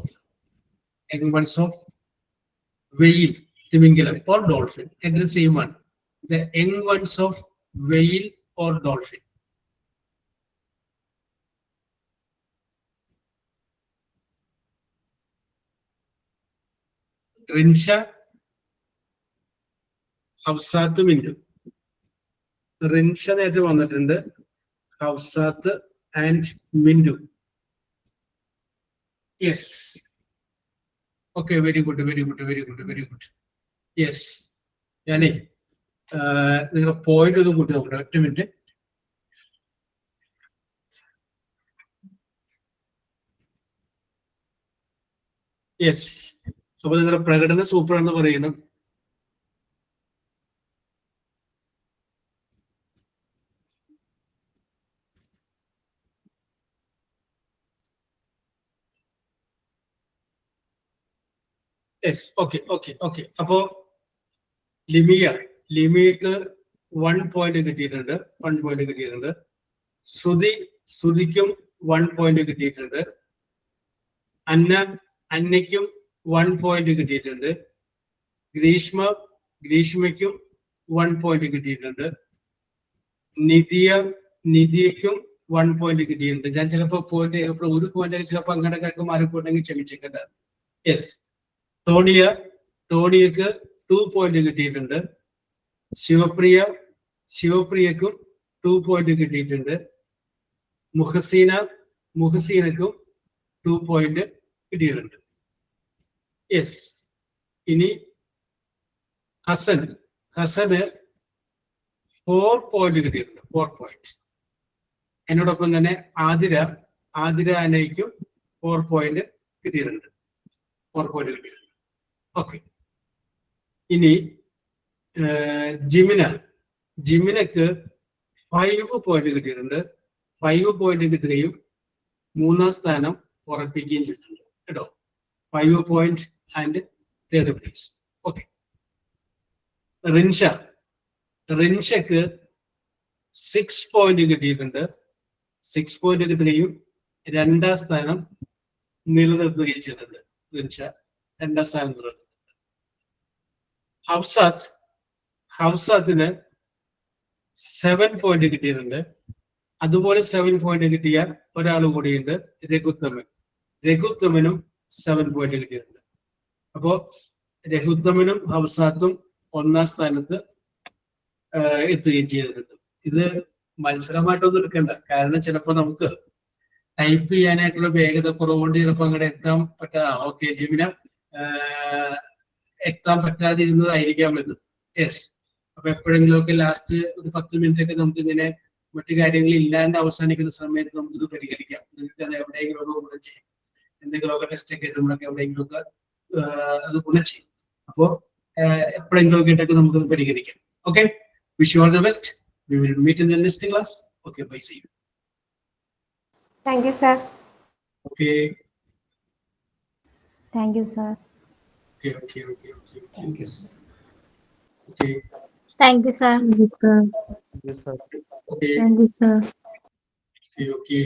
Speaker 1: whale, തിമിംഗലം or dolphin. It is the same one. The young ones of whale or dolphin. Rinsha, Hafsath, Mintu. Rinsha നേരത്തെ വന്നിട്ടുണ്ട്. Hafsat, and Mindu. Yes. Okay, very good, very good, very good, very good. Yes. Yani, the point of the good over. Yes. So, the Pragadana super and the Varena. Yes, okay, okay, okay. Apo Limia 1 point കിട്ടിയിട്ടുണ്ട് 1 point കിട്ടിയിട്ടുണ്ട്. ശ്രുതിക്കും 1 point കിട്ടിയിട്ടുണ്ട്. അന്നയ്ക്കും 1 point കിട്ടിയിട്ടുണ്ട്. ഗ്രീഷ്മയ്ക്കും 1 point കിട്ടിയിട്ടുണ്ട്. നിധിയയ്ക്കും 1 point കിട്ടിയിട്ടുണ്ട്. ഞാൻ ചിലപ്പോൾ point ഒരു point ചിലപ്പോൾ അങ്ങനെ മാറിപ്പോയിട്ടെങ്കിൽ ക്ഷമിച്ചേക്കണ്ട. യെസ്. ടോണിയക്ക് 2 point കിട്ടിയിട്ടുണ്ട്. ശിവപ്രിയക്കും 2 point കിട്ടിയിട്ടുണ്ട്. മുഹസീനക്കും 2 point കിട്ടിയിട്ടുണ്ട്. യെസ്. ഇനി ഹസന് 4 point കിട്ടിയിട്ടുണ്ട്. 4 point. എന്നോടൊപ്പം തന്നെ ആതിര അനയ്ക്കും 4 point കിട്ടിയിട്ടുണ്ട്. 4 point കിട്ടിയിട്ടുണ്ട്. ഓക്കെ. ഇനി ജിമിനക്ക് 5 point കിട്ടിയിട്ടുണ്ട്. 5 point കിട്ടുകയും 3ാം സ്ഥാനം ഉറപ്പിക്കുകയും ചെയ്തിട്ടുണ്ട് കേട്ടോ. 5 point and 3rd place. ഓക്കെ. റിൻഷക്ക് 6 point കിട്ടിയിട്ടുണ്ട്. 6 point കിട്ടുകയും 2ാം സ്ഥാനം നിലനിർത്തുകയും ചെയ്തിട്ടുണ്ട്. റിൻഷ 2ാം സ്ഥാനം നിലനിർത്തുന്നുണ്ട്. ഹൗസാത്തിന് 7 point കിട്ടിയിട്ടുണ്ട്. അതുപോലെ 7 point കിട്ടിയ ഒരാൾ കൂടിയുണ്ട്, രഘുത്തമനും 7 point കിട്ടിയിട്ടുണ്ട്. അപ്പോ രഘുത്തമനും ഹൗസാത്തും 1ാം സ്ഥാനത്ത് എത്തുകയും ചെയ്തിട്ടുണ്ട്. ഇത് മത്സരമായിട്ടൊന്നും എടുക്കണ്ട, കാരണം ചിലപ്പോൾ നമുക്ക് ടൈപ്പ് ചെയ്യാനായിട്ടുള്ള വേഗത കുറവുകൊണ്ട് ചിലപ്പോൾ അങ്ങോട്ട് എത്താൻ ഓക്കെ ജിമിന എത്താൻ പറ്റാതിരുന്നതായിരിക്കാം ഇത്. യെസ്. അപ്പൊ എപ്പോഴെങ്കിലും ഒക്കെ ലാസ്റ്റ് ഒരു 10 minute ഒക്കെ നമുക്ക് ഇങ്ങനെ മറ്റു കാര്യങ്ങൾ ഇല്ലാണ്ട് അവസാനിക്കുന്ന സമയത്ത് നമുക്ക് ഇത് പരിഹരിക്കാം. നിങ്ങൾക്ക് അത് എവിടെയെങ്കിലും ഒക്കെ ഗുണം ചെയ്യും. എന്തെങ്കിലുമൊക്കെ ടെസ്റ്റ് ഒക്കെ നമ്മളൊക്കെ എവിടെയെങ്കിലും ഒക്കെ അത് ഗുണം ചെയ്യും. അപ്പോ എപ്പോഴെങ്കിലും ഒക്കെ ഇട്ടൊക്കെ നമുക്കത് പരിഹരിക്കാം. Okay. Wish you all the best. We will meet in the next class. Okay, bye. See you.
Speaker 4: Thank you, sir.
Speaker 1: Okay.
Speaker 13: Thank you, sir.
Speaker 1: Okay.
Speaker 12: Thank you, sir.
Speaker 1: Okay.
Speaker 3: Thank you, sir.
Speaker 1: Okay.
Speaker 3: Thank you, sir.
Speaker 1: Okay.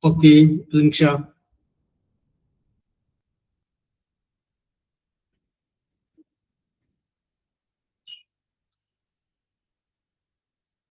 Speaker 1: Okay, Rinsha.